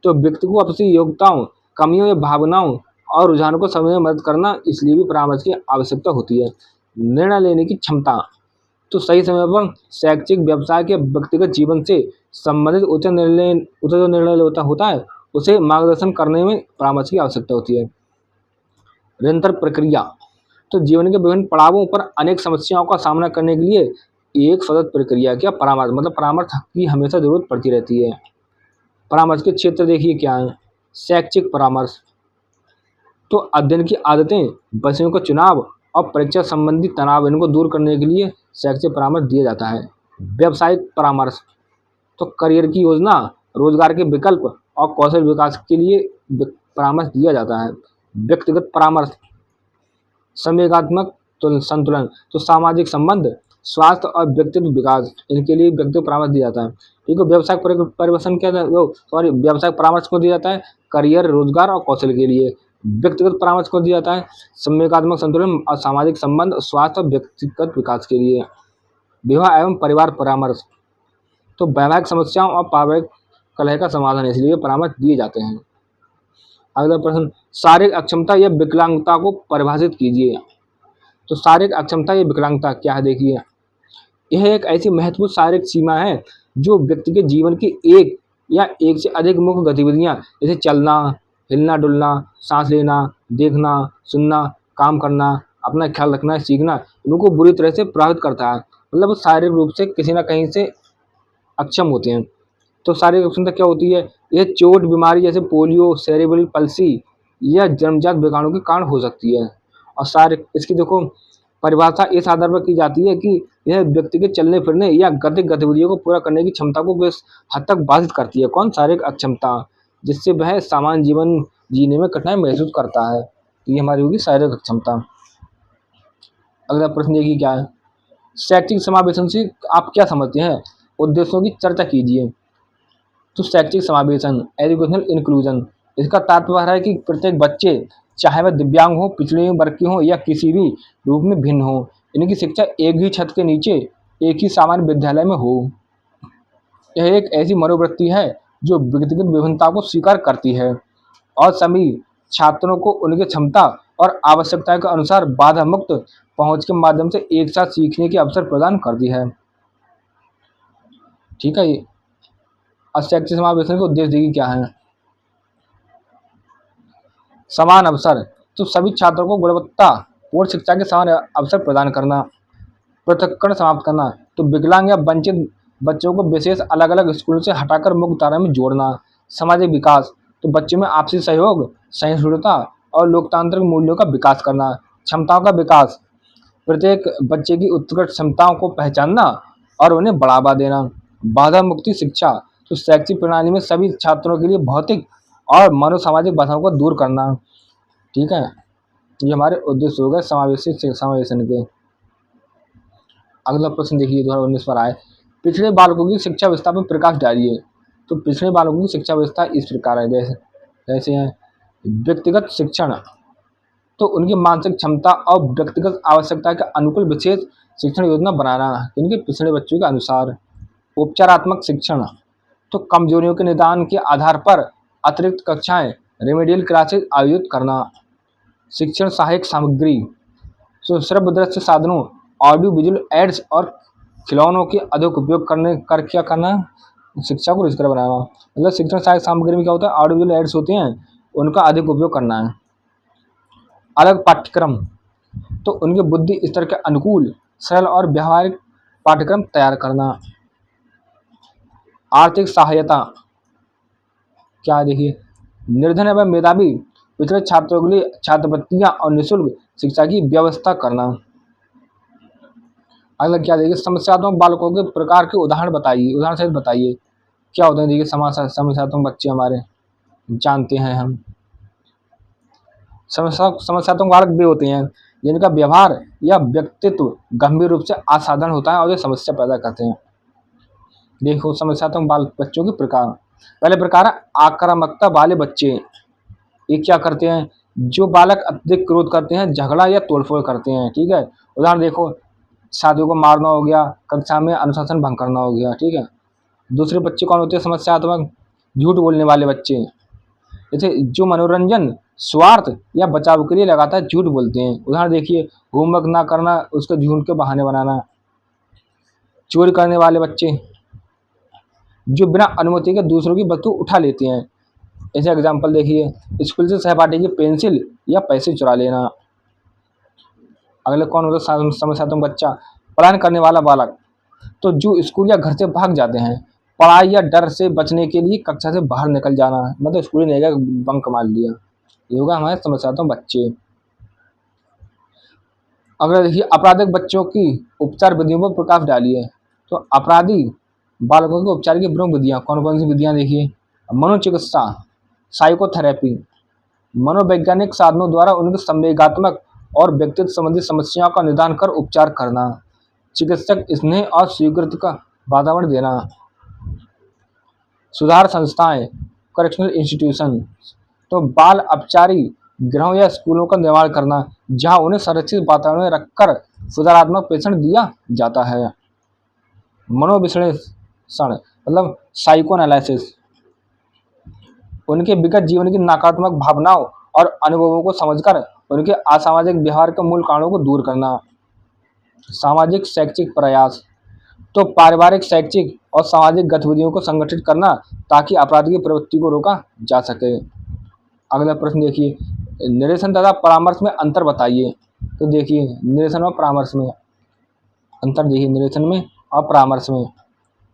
तो व्यक्ति को अपनी योग्यताओं, कमियों या भावनाओं और रुझानों को समझने में मदद करना, इसलिए भी परामर्श की आवश्यकता होती है। निर्णय लेने की क्षमता। तो सही समय पर शैक्षिक, व्यवसाय के व्यक्तिगत जीवन से संबंधित उचित निर्णय होता है, उसे मार्गदर्शन करने में परामर्श की आवश्यकता होती है। निरंतर प्रक्रिया। तो जीवन के विभिन्न पड़ावों पर अनेक समस्याओं का सामना करने के लिए एक सतत प्रक्रिया क्या परामर्श, मतलब परामर्श की हमेशा जरूरत पड़ती रहती है। परामर्श के क्षेत्र देखिए क्या है? शैक्षिक परामर्श। तो अध्ययन की आदतें, विषयों का चुनाव और परीक्षा संबंधी तनाव, इनको दूर करने के लिए शैक्षिक परामर्श दिया जाता है। व्यावसायिक परामर्श। तो करियर की योजना, रोजगार के विकल्प और कौशल विकास के लिए परामर्श दिया जाता है। व्यक्तिगत परामर्श, संवेगात्मक संतुलन। तो सामाजिक संबंध, स्वास्थ्य और व्यक्तित्व विकास, इनके लिए व्यक्तिगत परामर्श दिया जाता है। ठीक है, व्यावसायिक परिवर्तन क्या व्यावसायिक परामर्श को दिया जाता है करियर, रोजगार और कौशल के लिए। व्यक्तिगत परामर्श को दिया जाता है संवेगात्मक संतुलन और सामाजिक संबंध, स्वास्थ्य और व्यक्तिगत विकास के लिए। विवाह एवं परिवार परामर्श। तो वैवाहिक समस्याओं और पारिवारिक कलह का समाधान, इसलिए परामर्श दिए जाते हैं। अगला प्रश्न, शारीरिक अक्षमता या विकलांगता को परिभाषित कीजिए। तो शारीरिक अक्षमता या विकलांगता क्या है? देखिए यह एक ऐसी महत्वपूर्ण शारीरिक सीमा है जो व्यक्ति के जीवन की एक या एक से अधिक मुख्य गतिविधियां जैसे चलना, हिलना डुलना, सांस लेना, देखना, सुनना, काम करना, अपना ख्याल रखना, सीखना, इनको बुरी तरह से प्रभावित करता है। मतलब वो शारीरिक रूप से किसी न कहीं से अक्षम होते हैं। तो शारीरिक अक्षमता क्या होती है? यह चोट, बीमारी जैसे पोलियो, सेरेब्रल पल्सी या जन्मजात विकलांगों के कारण हो सकती है। और शारीरिक इसकी देखो परिभाषा इस आधार पर की जाती है कि यह व्यक्ति के चलने फिरने या गतिक गतिविधियों को पूरा करने की क्षमता को किस हद तक बाधित करती है। कौन? शारीरिक अक्षमता, जिससे वह सामान्य जीवन जीने में कठिनाई महसूस करता है। तो ये हमारी होगी शारीरिक अक्षमता। अगला प्रश्न देखिए क्या है? शैक्षिक समावेशन से आप क्या समझते हैं? उद्देश्यों की चर्चा कीजिए। तो शैक्षिक समावेशन, एजुकेशनल इंक्लूजन, इसका तात्पर्य है कि प्रत्येक बच्चे, चाहे वह दिव्यांग हो, पिछड़े वर्ग के हो या किसी भी रूप में भिन्न हो, इनकी शिक्षा एक ही छत के नीचे एक ही सामान्य विद्यालय में हो। यह एक ऐसी मनोवृत्ति है जो व्यक्तिगत विभिन्नता को स्वीकार करती है और सभी छात्रों को उनकी क्षमता और आवश्यकता के अनुसार बाधा मुक्त पहुंच के माध्यम से एक साथ सीखने के अवसर प्रदान करती है। ठीक है। अब शैक्षिक समावेशन के उद्देश्य देखिए क्या है। समान अवसर, तो सभी छात्रों को गुणवत्तापूर्ण शिक्षा के समान अवसर प्रदान करना। पृथक्करण समाप्त करना, तो विकलांग या वंचित बच्चों को विशेष अलग अलग स्कूलों से हटाकर मुख्य धारा में जोड़ना। सामाजिक विकास, तो बच्चों में आपसी सहयोग, सहिष्णुता और लोकतांत्रिक मूल्यों का विकास करना। क्षमताओं का विकास, प्रत्येक बच्चे की उत्कृष्ट क्षमताओं को पहचानना और उन्हें बढ़ावा देना। बाधा मुक्ति शिक्षा, तो शैक्षिक प्रणाली में सभी छात्रों के लिए भौतिक और मनोसामाजिक बाधाओं को दूर करना। ठीक है, ये हमारे उद्देश्य हो गए समावेशन के। अगला प्रश्न देखिए 2019 पर आए, पिछड़े बालकों की शिक्षा व्यवस्था पर प्रकाश डालिए। तो पिछड़े बालकों की शिक्षा व्यवस्था इस प्रकार है, जैसे है व्यक्तिगत शिक्षण, तो उनकी मानसिक क्षमता और व्यक्तिगत आवश्यकता के अनुकूल विशेष शिक्षण योजना बनाना इनके पिछड़े बच्चों के अनुसार। उपचारात्मक शिक्षण, तो कमजोरियों के निदान के आधार पर अतिरिक्त कक्षाएं, रेमेडियल क्लासेस आयोजित करना। शिक्षण सहायक सामग्री, तो श्रव्य दृश्य साधनों, ऑडियो विजुअल एड्स और खिलौनों के अधिक उपयोग कर क्या करना, शिक्षा को रुचिकर बनाना। मतलब शिक्षण सहायक सामग्री में क्या होता है, ऑडियो विजुअल एड्स होते हैं, उनका अधिक उपयोग करना है। अलग पाठ्यक्रम, तो उनके बुद्धि स्तर के अनुकूल सरल और व्यावहारिक पाठ्यक्रम तैयार करना। आर्थिक सहायता, क्या देखिए, निर्धन एवं मेधावी पिछड़े छात्रों के लिए छात्रवृत्तियां और निःशुल्क शिक्षा की व्यवस्था करना। अगला क्या देखिए, समस्यात्मक बालकों के प्रकार के उदाहरण बताइए, उदाहरण सहित बताइए क्या होते हैं। देखिए समस्यात्मक बच्चे हमारे जानते हैं हम। समस्यात्मक बालक भी होते हैं जिनका व्यवहार या व्यक्तित्व गंभीर रूप से असाधारण होता है और ये समस्या पैदा करते हैं। देखो समस्यात्मक बाल बच्चों के प्रकार, पहले प्रकार है आक्रामकता वाले बच्चे। ये क्या करते हैं, जो बालक अत्यधिक क्रोध करते हैं, झगड़ा या तोड़फोड़ करते हैं। ठीक है, उदाहरण देखो, साथियों को मारना हो गया, कक्षा में अनुशासन भंग करना हो गया। ठीक है, दूसरे बच्चे कौन होते हैं समस्यात्मक, झूठ बोलने वाले बच्चे, जैसे जो मनोरंजन, स्वार्थ या बचाव के लिए लगातार झूठ बोलते हैं। उदाहरण देखिए, होमवर्क ना करना, उसके झूठ के बहाने बनाना। चोरी करने वाले बच्चे, जो बिना अनुमति के दूसरों की वस्तु उठा लेते हैं। ऐसे एग्जाम्पल देखिए, स्कूल से सहपाठी की पेंसिल या पैसे चुरा लेना। अगले कौन होता है समस्यात्मक बच्चा, पलायन करने वाला बालक, तो जो स्कूल या घर से भाग जाते हैं, पढ़ाई या डर से बचने के लिए कक्षा से बाहर निकल जाना, मतलब स्कूल ही नहीं गया, बंक मार लिया। ये होगा हमारे समस्यात्मक बच्चे। अगला देखिए, अपराधिक बच्चों की उपचार विधियों पर प्रकाश डालिए। तो अपराधी बालकों के उपचार की प्रमुख विधियाँ कौन कौन सी विधियाँ देखिए, मनोचिकित्सा, साइकोथेरेपी, मनोवैज्ञानिक साधनों द्वारा उनके संवेगात्मक और व्यक्तित्व संबंधी समस्याओं का निदान कर उपचार करना। चिकित्सक स्नेह और स्वीकृति का वातावरण देना। सुधार संस्थाएं, करेक्शनल इंस्टीट्यूशन, तो बाल अपचारी गृहों या स्कूलों का निर्माण करना जहां उन्हें सुरक्षित वातावरण में रखकर सुधारात्मक पेशेंट दिया जाता है। मनोविश्लेषण, मतलब साइको एनालिसिस, उनके विगत जीवन की नकारात्मक भावनाओं और अनुभवों को समझकर उनके असामाजिक व्यवहार के मूल कारणों को दूर करना। सामाजिक शैक्षिक प्रयास, तो पारिवारिक शैक्षिक और सामाजिक गतिविधियों को संगठित करना ताकि अपराध की प्रवृत्ति को रोका जा सके। अगला प्रश्न देखिए, निरीक्षण तथा परामर्श में अंतर बताइए। तो देखिए निरीक्षण और परामर्श में अंतर, देखिए निरीक्षण में और परामर्श में।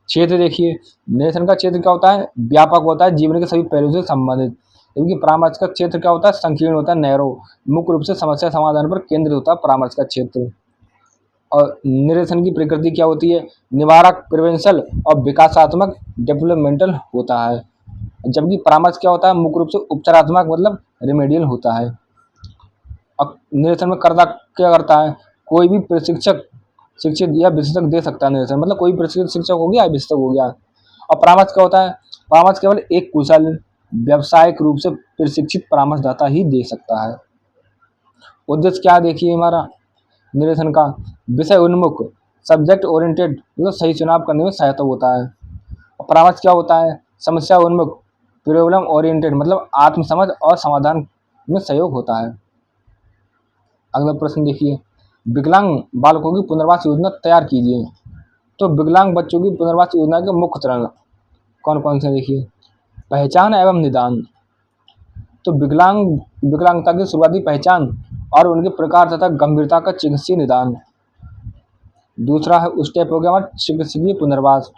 क्षेत्र देखिए, निरीक्षण का क्षेत्र क्या होता है, व्यापक होता है, जीवन के सभी पहलुओं से संबंधित, जबकि परामर्श का क्षेत्र क्या होता है, संकीर्ण होता है, नैरो, मुख्य रूप से समस्या समाधान पर केंद्रित होता है परामर्श का क्षेत्र। और निरीक्षण की प्रकृति क्या होती है, निवारक, प्रिवेंशन और विकासात्मक, डेवलपमेंटल होता है, जबकि परामर्श क्या होता है, मुख्य रूप से उपचारात्मक, मतलब रेमेडियल होता है। अब निरीक्षण में क्या करता है, कोई भी प्रशिक्षक, शिक्षित या विशेषज्ञ दे सकता है निरीक्षण, मतलब कोई प्रशिक्षित शिक्षक हो गया, विशेषज्ञ हो गया। और परामर्श क्या होता है, परामर्श केवल एक कुशल, व्यावसायिक रूप से प्रशिक्षित परामर्शदाता ही दे सकता है। उद्देश्य क्या देखिए हमारा निरीक्षण का, विषय उन्मुख, सब्जेक्ट ओरिएंटेड, मतलब सही चुनाव करने में सहायता होता है। और परामर्श क्या होता है, समस्या उन्मुख, प्रॉब्लम ओरिएंटेड, मतलब आत्मसमझ और समाधान में सहयोग होता है। अगला प्रश्न देखिए, विकलांग बालकों की पुनर्वास योजना तैयार कीजिए। तो विकलांग बच्चों की पुनर्वास योजना के मुख्य चरण, कौन कौन से देखिए। पहचान एवं निदान, तो विकलांगता की शुरुआती पहचान और उनके प्रकार तथा गंभीरता का चिकित्सीय निदान। दूसरा है स्टेप हो गया हमारा चिकित्सकीय पुनर्वास,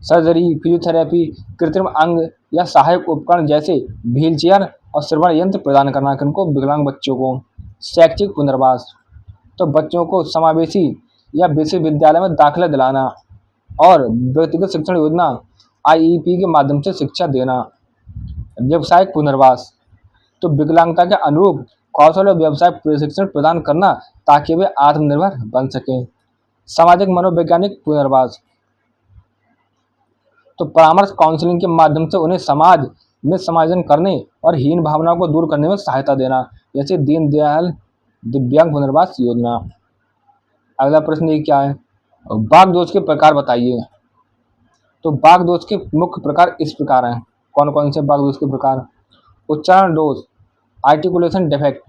सर्जरी, फिजियोथेरेपी, कृत्रिम अंग या सहायक उपकरण जैसे व्हीलचेयर और श्रवण यंत्र प्रदान करना किनको, विकलांग बच्चों को। शैक्षिक पुनर्वास, तो बच्चों को समावेशी या विश्वविद्यालय में दाखिला दिलाना और व्यक्तिगत शिक्षण योजना आईईपी के माध्यम से शिक्षा देना। व्यवसायिक पुनर्वास, तो विकलांगता के अनुरूप कौशल और व्यवसाय प्रशिक्षण प्रदान करना ताकि वे आत्मनिर्भर बन सकें। सामाजिक मनोवैज्ञानिक पुनर्वास, तो परामर्श काउंसलिंग के माध्यम से उन्हें समाज में समायोजन करने और हीन भावनाओं को दूर करने में सहायता देना, जैसे दीनदयाल दिव्यांग पुनर्वास योजना। अगला प्रश्न ये क्या है, बाघ दोष के प्रकार बताइए। तो बाघ दोष के मुख्य प्रकार इस प्रकार हैं। कौन कौन से बाघ दोष के प्रकार। उच्चारण दोष, आर्टिकुलेशन डिफेक्ट,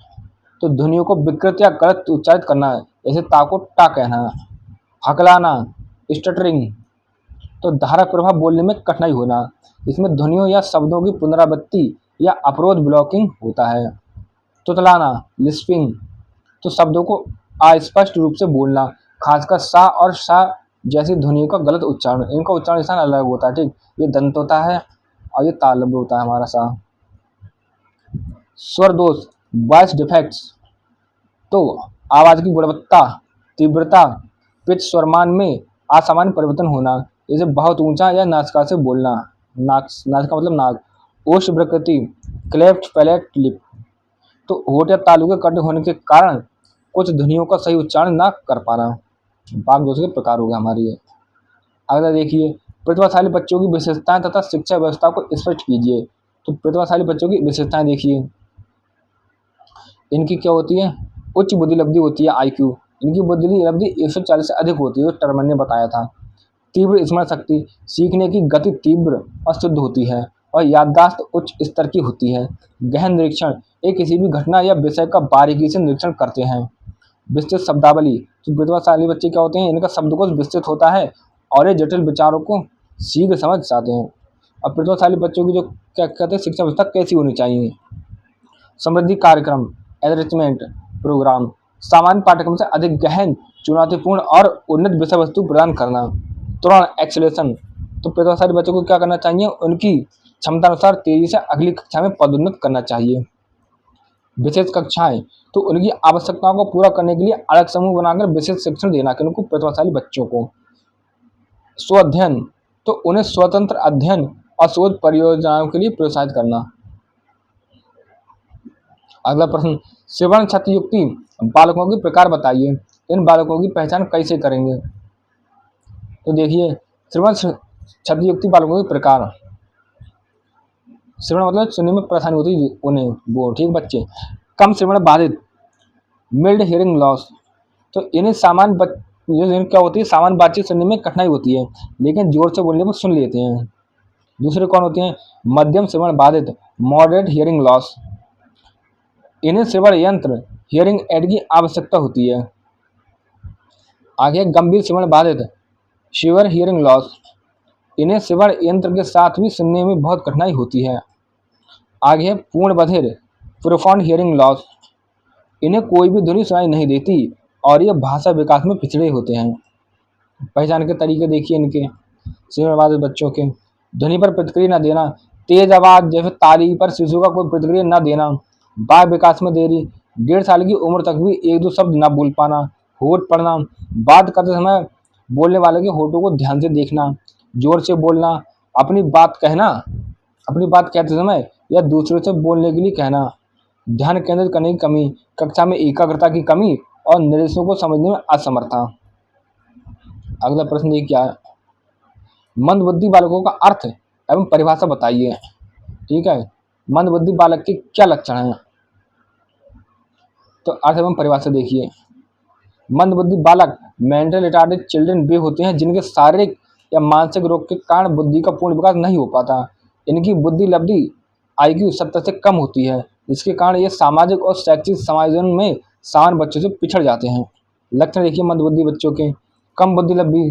तो ध्वनियों को विकृत या गलत उच्चारित करना, जैसे ता को टा कहना। हकलाना, स्टटरिंग, तो धारा प्रभाव बोलने में कठिनाई होना, इसमें ध्वनियों या शब्दों की पुनरावृत्ति या अवरोध ब्लॉकिंग होता है। तुतलाना, लिस्पिंग, तो शब्दों को अस्पष्ट रूप से बोलना, खासकर सा और सा जैसी ध्वनियों का गलत उच्चारण, इनका उच्चारण स्थान अलग होता है। ठीक, ये दंत होता है और ये तालव्य होता है हमारा सा। स्वर दोष, वॉइस डिफेक्ट्स, तो आवाज की गुणवत्ता, तीव्रता, पिच, स्वरमान में असामान्य परिवर्तन होना, जैसे बहुत ऊंचा या नासिका से बोलना। नासिका मतलब नाक। ओष्ठ प्रकृति, क्लेफ्ट पैलेट लिप, तो होठ या तालु के कट होने के कारण कुछ ध्वनियों का सही उच्चारण ना कर पाना। बाघ दोष के प्रकार हो गया हमारी ये। अगला देखिए, प्रतिभाशाली बच्चों की विशेषताएं तथा शिक्षा व्यवस्था को स्पष्ट कीजिए। तो प्रतिभाशाली बच्चों की विशेषताएं देखिए, इनकी क्या होती है, उच्च बुद्धि लब्धि होती है आईक्यू, इनकी बुद्धि लब्धि 140 से अधिक होती है, जो टर्मन ने बताया था। तीव्र स्मरण शक्ति, सीखने की गति तीव्र और शुद्ध होती है और याददाश्त उच्च स्तर की होती है। गहन निरीक्षण, एक किसी भी घटना या विषय का बारीकी से निरीक्षण करते हैं। विस्तृत शब्दावली, तो प्रतिभाशाली बच्चे क्या होते हैं, इनका शब्दकोश विस्तृत होता है और ये जटिल विचारों को शीघ्र समझ जाते हैं। अब प्रतिभाशाली बच्चों की जो क्या कहते हैं शिक्षा व्यवस्था कैसी होनी चाहिए। समृद्धि कार्यक्रम, एनरिचमेंट प्रोग्राम, सामान्य पाठ्यक्रम से अधिक गहन, चुनौतीपूर्ण और उन्नत विषय वस्तु प्रदान करना। तुरंत एक्सेलेरेशन, तो प्रतिभाशाली बच्चों को क्या करना चाहिए, उनकी क्षमता अनुसार तेजी से अगली कक्षा में पदोन्नत करना चाहिए। विशेष कक्षाएं, तो उनकी आवश्यकताओं को पूरा करने के लिए अलग समूह बनाकर विशेष शिक्षण देना उनको प्रतिभाशाली बच्चों को। स्व अध्ययन, तो उन्हें स्वतंत्र अध्ययन और शोध परियोजनाओं के लिए प्रोत्साहित करना। अगला प्रश्न, श्रवण क्षतियुक्ति बालकों के प्रकार बताइए। इन बालकों की पहचान कैसे करेंगे। तो देखिए, श्रवण क्षतियुक्ति बालकों के प्रकार। श्रवण मतलब सुनने में परेशानी होती है उन्हें, वो ठीक बच्चे। कम श्रवण बाधित, मिल्ड हियरिंग लॉस, तो इन्हें क्या होती है, सामान्य बातचीत सुनने में कठिनाई होती है लेकिन जोर से बोलने पर सुन लेते हैं। दूसरे कौन होते हैं, मध्यम श्रवण बाधित, मॉडरेट हियरिंग लॉस, इन्हें श्रवण यंत्र हियरिंग एड की आवश्यकता होती है। आगे गंभीर श्रवण बाधित, शिवर हियरिंग लॉस, इन्हें श्रवण यंत्र के साथ भी सुनने में बहुत कठिनाई होती है। आगे पूर्ण बधिर, प्रोफाउंड हियरिंग लॉस, इन्हें कोई भी ध्वनि सुनाई नहीं देती और ये भाषा विकास में पिछड़े होते हैं। पहचान के तरीके देखिए इनके श्रवण बाधित बच्चों के। ध्वनि पर प्रतिक्रिया न देना, तेज आवाज जैसे ताली पर शिशु का कोई प्रतिक्रिया न देना, बाल विकास में देरी, 1.5 साल की उम्र तक भी 1-2 शब्द न बोल पाना, होठ पड़ना, बात करते समय बोलने वाले के होठों को ध्यान से देखना, जोर से बोलना, अपनी बात कहते समय या दूसरों से बोलने के लिए कहना, ध्यान केंद्रित करने की कमी, कक्षा में एकाग्रता की कमी और निर्देशों को समझने में असमर्थता। अगला प्रश्न ये क्या है, मंदबुद्धि बालकों का अर्थ एवं परिभाषा बताइए। ठीक है, मंदबुद्धि बालक के क्या लक्षण हैं। तो अर्थ एवं परिभाषा देखिए, मंदबुद्धि बालक मेंटल रिटार्डेड चिल्ड्रन वे होते हैं जिनके शारीरिक या मानसिक रोग के कारण बुद्धि का पूर्ण विकास नहीं हो पाता। इनकी बुद्धि लब्धि IQ 70 से कम होती है, जिसके कारण ये सामाजिक और शैक्षिक समायोजन में सामान्य बच्चों से पिछड़ जाते हैं। लक्षण देखिए मंदबुद्धि बच्चों के, कम बुद्धि लब्धि,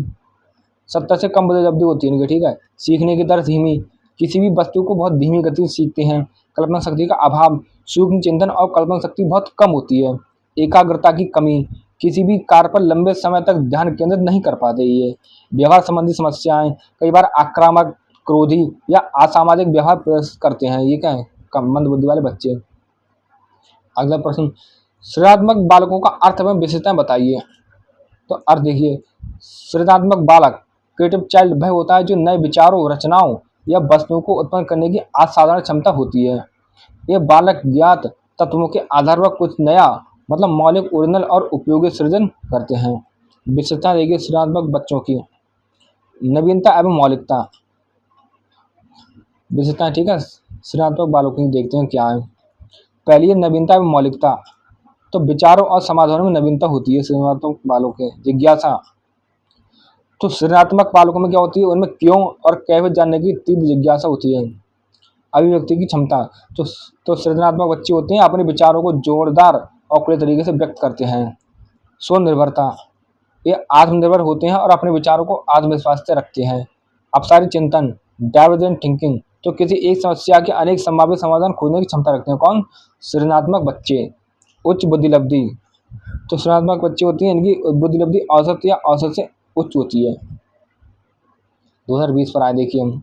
70 से कम बुद्धिलब्धि होती है इनकी, ठीक है। सीखने की दर धीमी, किसी भी वस्तु को बहुत धीमी गति से सीखते हैं। कल्पना शक्ति का अभाव, सूक्ष्म चिंतन और कल्पना शक्ति बहुत कम होती है। एकाग्रता की कमी, किसी भी कार्य पर लंबे समय तक ध्यान केंद्रित नहीं कर पाते ये। व्यवहार संबंधी समस्याएं, कई बार आक्रामक, क्रोधी या असामाजिक व्यवहार प्रदर्शित करते हैं। ये क्या है, कम मंद बुद्धि वाले बच्चे। अगला प्रश्न, सृजनात्मक बालकों का अर्थ एवं विशेषताएं बताइए। तो अर्थ देखिए, सृजनात्मक बालक, क्रिएटिव चाइल्ड, वह होता है जो नए विचारों, रचनाओं या वस्तुओं को उत्पन्न करने की असाधारण क्षमता होती है। ये बालक ज्ञात तत्वों के आधार पर कुछ नया, मतलब मौलिक, ओरिजिनल और उपयोगी सृजन करते हैं। विशेषता देखिए सृजनात्मक बच्चों की, नवीनता एवं मौलिकता। विशेषताएं, ठीक है, सृजनात्मक बालकों की देखते हैं क्या है। पहली है नवीनता एवं मौलिकता। तो विचारों और समाधानों में नवीनता होती है सृजनात्मक बालकों के। जिज्ञासा, तो सृजनात्मक बालकों में क्या होती है, उनमें क्यों और कैसे जानने की तीव्र जिज्ञासा होती है। अभिव्यक्ति की क्षमता, तो सृजनात्मक बच्चे होते हैं अपने विचारों को जोरदार और खुले तरीके से व्यक्त करते हैं। स्वनिर्भरता, ये आत्मनिर्भर होते हैं और अपने विचारों को आत्मविश्वास से रखते हैं। अपसारी चिंतन, डाइवर्जेंट थिंकिंग, तो किसी एक समस्या के अनेक संभावित समाधान खोजने की क्षमता रखते हैं। कौन, सृजनात्मक बच्चे। उच्च बुद्धिलब्धि, तो सृजनात्मक बच्चे होती हैं इनकी बुद्धिलब्धि औसत या औसत से उच्च होती है। 2020 पर आए देखिए हम,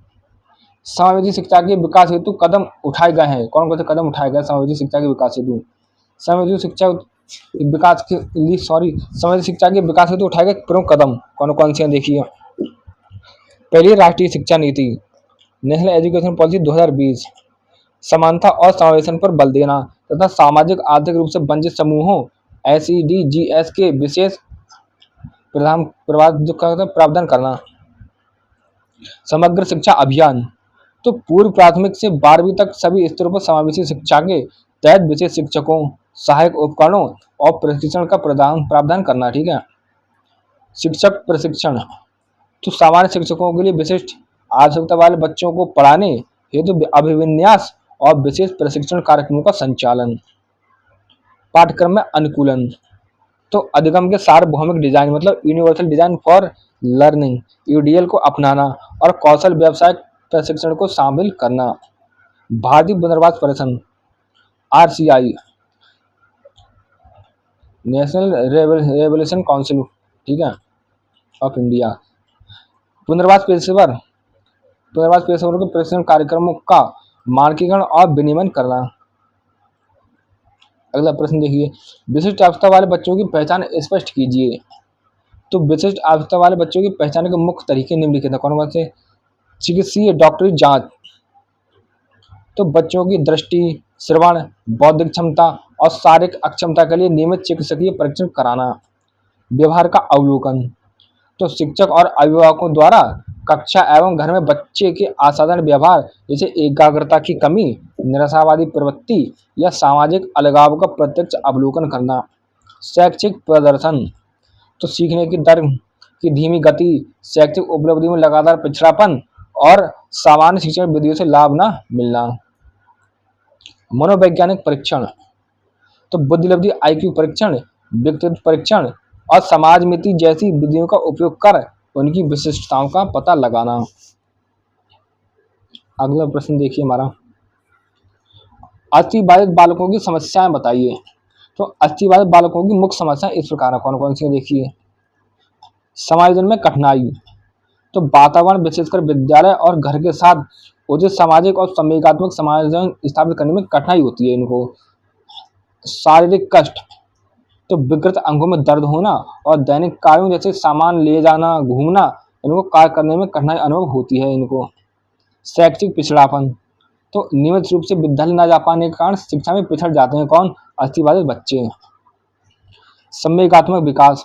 समावेशी शिक्षा के विकास हेतु कदम उठाए गए हैं। कौन कौन से कदम उठाए गए समावेशी शिक्षा के विकास हेतु। समावेशी शिक्षा विकास के लिए समावेशी शिक्षा के विकास हेतु उठाए गए प्रमुख कदम कौन कौन से हैं देखिए। पहली, राष्ट्रीय शिक्षा नीति, नेशनल एजुकेशन पॉलिसी 2020, समानता और समावेशन पर बल देना तथा सामाजिक आर्थिक रूप से वंचित समूहों SEDGs के विशेष प्रावधान करना। समग्र शिक्षा अभियान, तो पूर्व प्राथमिक से 12वीं तक सभी स्तरों पर समावेशी शिक्षा के तहत विशेष शिक्षकों, सहायक उपकरणों और प्रशिक्षण का प्रावधान करना, ठीक है। शिक्षक प्रशिक्षण, तो सामान्य शिक्षकों के लिए विशिष्ट आवश्यकता वाले बच्चों को पढ़ाने हेतु अभिविन्यास और विशेष प्रशिक्षण कार्यक्रमों का संचालन। पाठ्यक्रम में अनुकूलन, तो अधिगम के सार्वभौमिक डिजाइन, मतलब universal design for learning, UDL को अपनाना और कौशल व्यवसायिक प्रशिक्षण को शामिल करना। भारतीय पुनर्वास परिषद RCI, नेशनल रेवोल्यूशन काउंसिल, ठीक है, ऑफ इंडिया, पुनर्वास पेशेवरों के प्रशिक्षण कार्यक्रमों का मानकीकरण और विनियमन करना। अगला प्रश्न देखिए, विशिष्ट आवश्यकता वाले बच्चों की पहचान स्पष्ट कीजिए। तो विशिष्ट आवश्यकता वाले बच्चों की पहचान के मुख्य तरीके निम्नलिखित हैं। कौन कौन से। चिकित्सीय डॉक्टरी जांच, तो बच्चों की दृष्टि, श्रवण, बौद्धिक क्षमता और शारीरिक अक्षमता के लिए नियमित चिकित्सकीय परीक्षण कराना। व्यवहार का अवलोकन, तो शिक्षक और अभिभावकों द्वारा कक्षा एवं घर में बच्चे के असाधारण व्यवहार जैसे एकाग्रता की कमी, निराशावादी प्रवृत्ति या सामाजिक अलगाव का प्रत्यक्ष अवलोकन करना। शैक्षिक प्रदर्शन, तो सीखने की दर की धीमी गति, शैक्षिक उपलब्धि में लगातार पिछड़ापन और सामान्य शिक्षण विधियों से लाभ न मिलना। मनोवैज्ञानिक परीक्षण, तो बुद्धिलब्धि IQ परीक्षण, व्यक्तित्व परीक्षण और समाजमिति जैसी विधियों का उपयोग कर उनकी विशिष्टताओं का पता लगाना। अगला प्रश्न देखिए हमारा, अतिबाधित बालकों की समस्याएं बताइए। तो अतिबाधित बालकों की मुख्य समस्याएं इस प्रकार है, कौन कौन सी देखिए। समायोजन में कठिनाई, तो वातावरण विशेषकर विद्यालय और घर के साथ उचित सामाजिक और संवेगात्मक समायोजन स्थापित करने में कठिनाई होती है इनको। शारीरिक कष्ट, तो विकृत अंगों में दर्द होना और दैनिक कार्यों जैसे सामान ले जाना, घूमना, इनको कार्य करने में कठिनाई अनुभव होती है इनको। शैक्षिक पिछड़ापन, तो नियमित रूप से विद्यालय न जा पाने के कारण शिक्षा में पिछड़ जाते हैं कौन, अतिबाधित बच्चे। संवेगात्मक विकास,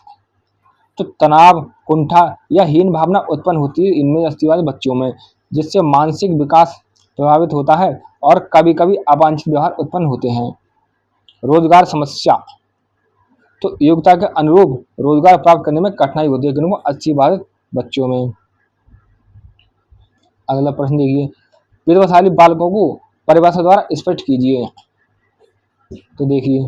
तो तनाव, कुंठा या हीन भावना उत्पन्न होती है इनमें अतिबाधित बच्चों में, जिससे मानसिक विकास प्रभावित होता है और कभी कभी अवांछित व्यवहार उत्पन्न होते हैं। रोजगार समस्या, तो योग्यता के अनुरूप रोजगार प्राप्त करने में कठिनाई होती है किनको, अतिबाधित बच्चों में। अगला प्रश्न देखिए, प्रतिभाशाली बालकों को परिभाषा द्वारा स्पष्ट कीजिए। तो देखिए,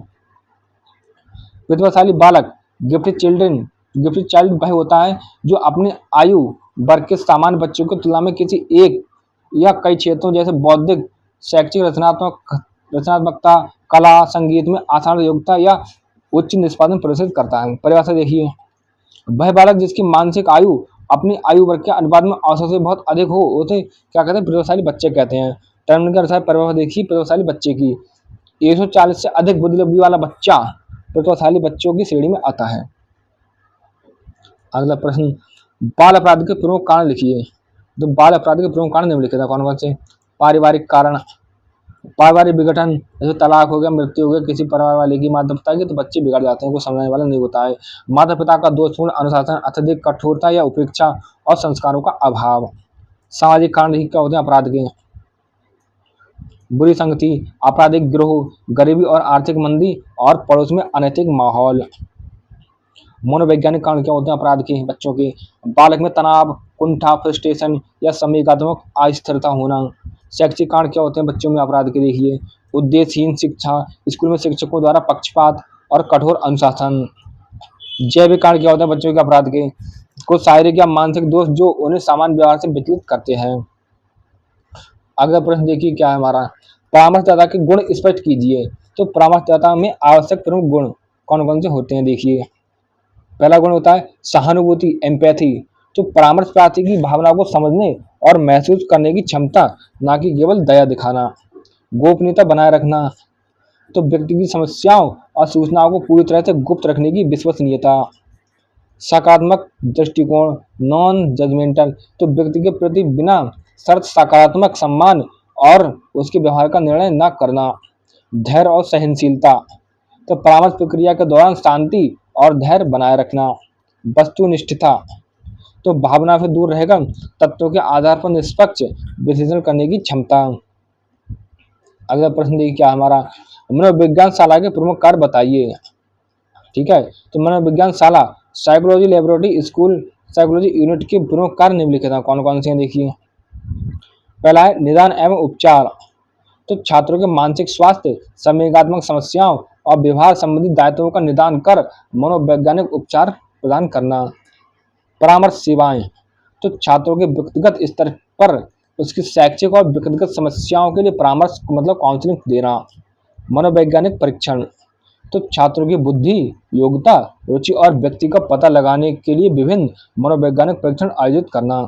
प्रतिभाशाली बालक गिफ्टेड चाइल्ड वह होता है जो अपने आयु वर्ग के सामान्य बच्चों की तुलना में किसी एक या कई क्षेत्रों जैसे बौद्धिक, शैक्षिक, रचनात्मकता, कला, संगीत में असाधारण योग्यता या उच्च निष्पादन प्रदर्शित करता है। परिभाषा देखिए, वह बालक जिसकी मानसिक आयु अपनी आयु वर्ग के अनुपात में औसत से बहुत अधिक हो, उसे क्या कहते हैं, प्रतिभाशाली बच्चे कहते हैं। टर्म के अनुसार परिभाषा देखिए प्रतिभाशाली बच्चे की, 140 से अधिक बुद्धि वाला बच्चा प्रतिभाशाली बच्चों की श्रेणी में आता है। अगला प्रश्न, बाल अपराध के प्रमुख कारण लिखिए। तो बाल अपराध के प्रमुख कारण निम्नलिखित है, कौन कौन से? पारिवारिक कारण, पारिवारिक विघटन, जैसे तलाक हो गया, मृत्यु हो गया, किसी परिवार वाले की माता पिता की, तो बच्चे बिगड़ जाते हैं, कुछ समझने वाला नहीं होता है। माता पिता का दोषपूर्ण अनुशासन, अत्यधिक कठोरता या उपेक्षा और संस्कारों का अभाव। सामाजिक कारण क्या होते हैं अपराध के? बुरी संगति, आपराधिक गिरोह, गरीबी और आर्थिक मंदी और पड़ोस में अनैतिक माहौल। मनोवैज्ञानिक कारण क्या होते हैं अपराध के बच्चों के? बालक में तनाव, कुंठा, फ्रस्ट्रेशन या संवेगात्मक अस्थिरता होना। शैक्षिक कारण क्या होते हैं बच्चों में अपराध के? देखिए, उद्देश्यहीन शिक्षा, स्कूल में शिक्षकों द्वारा पक्षपात और कठोर अनुशासन। जैविक कारण क्या होता है बच्चों के अपराध के? कुछ शारीरिक या मानसिक दोष जो उन्हें सामान्य व्यवहार से विचलित करते हैं। अगला प्रश्न देखिए क्या है हमारा, परामर्शदाता के गुण स्पष्ट कीजिए। तो परामर्शदाता में आवश्यक प्रमुख गुण कौन कौन से होते हैं? देखिए, पहला गुण होता है सहानुभूति, एम्पैथी। तो परामर्श प्रार्थी की भावनाओं को समझने और महसूस करने की क्षमता, ना कि केवल दया दिखाना। गोपनीयता बनाए रखना, तो व्यक्ति की समस्याओं और सूचनाओं को पूरी तरह से गुप्त रखने की विश्वसनीयता। सकारात्मक दृष्टिकोण, नॉन जजमेंटल, तो व्यक्ति के प्रति बिना शर्त सकारात्मक सम्मान और उसके व्यवहार का निर्णय न करना। धैर्य और सहनशीलता, तो परामर्श प्रक्रिया के दौरान शांति और धैर्य बनाए रखना। वस्तुनिष्ठता, तो भावना से दूर रहकर तत्वों के आधार पर निष्पक्ष विश्लेषण करने की क्षमता। अगला प्रश्न देखिए क्या हमारा, मनोविज्ञान शाला के प्रमुख कार्य बताइए। ठीक है, तो मनोविज्ञान शाला, psychology laboratory, school psychology unit के प्रमुख कार्य निम्नलिखित हैं, कौन कौन से हैं? देखिए, पहला है निदान एवं उपचार। तो छात्रों के मानसिक स्वास्थ्य, संवेगात्मक समस्याओं और व्यवहार संबंधी दायित्वों का निदान कर मनोवैज्ञानिक उपचार प्रदान करना। परामर्श सेवाएं, तो छात्रों के व्यक्तिगत स्तर पर उसकी शैक्षिक और व्यक्तिगत समस्याओं के लिए परामर्श मतलब काउंसलिंग देना। मनोवैज्ञानिक परीक्षण, तो छात्रों की बुद्धि, योग्यता, रुचि और व्यक्ति का पता लगाने के लिए विभिन्न मनोवैज्ञानिक परीक्षण आयोजित करना।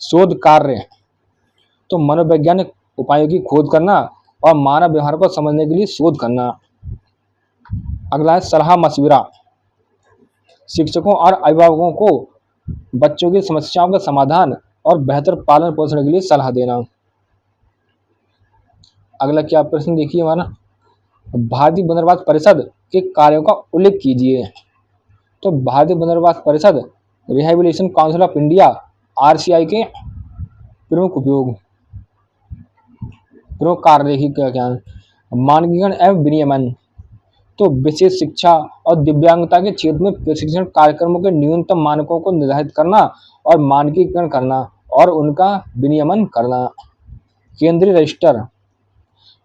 शोध कार्य, तो मनोवैज्ञानिक उपायों की खोज करना और मानव व्यवहार को समझने के लिए शोध करना। अगला है सलाह मशविरा, शिक्षकों और अभिभावकों को बच्चों की समस्याओं का समाधान और बेहतर पालन पोषण के लिए सलाह देना। अगला क्या प्रश्न देखिए हमारा, भारतीय पुनर्वास परिषद के कार्यों का उल्लेख कीजिए। तो भारतीय पुनर्वास परिषद, rehabilitation council of India, RCI के प्रमुख कार्य देखिए क्या क्या है। मानकीकरण एवं विनियमन, तो विशेष शिक्षा और दिव्यांगता के क्षेत्र में प्रशिक्षण कार्यक्रमों के न्यूनतम मानकों को निर्धारित करना और मानकीकरण करना और उनका विनियमन करना। केंद्रीय रजिस्टर,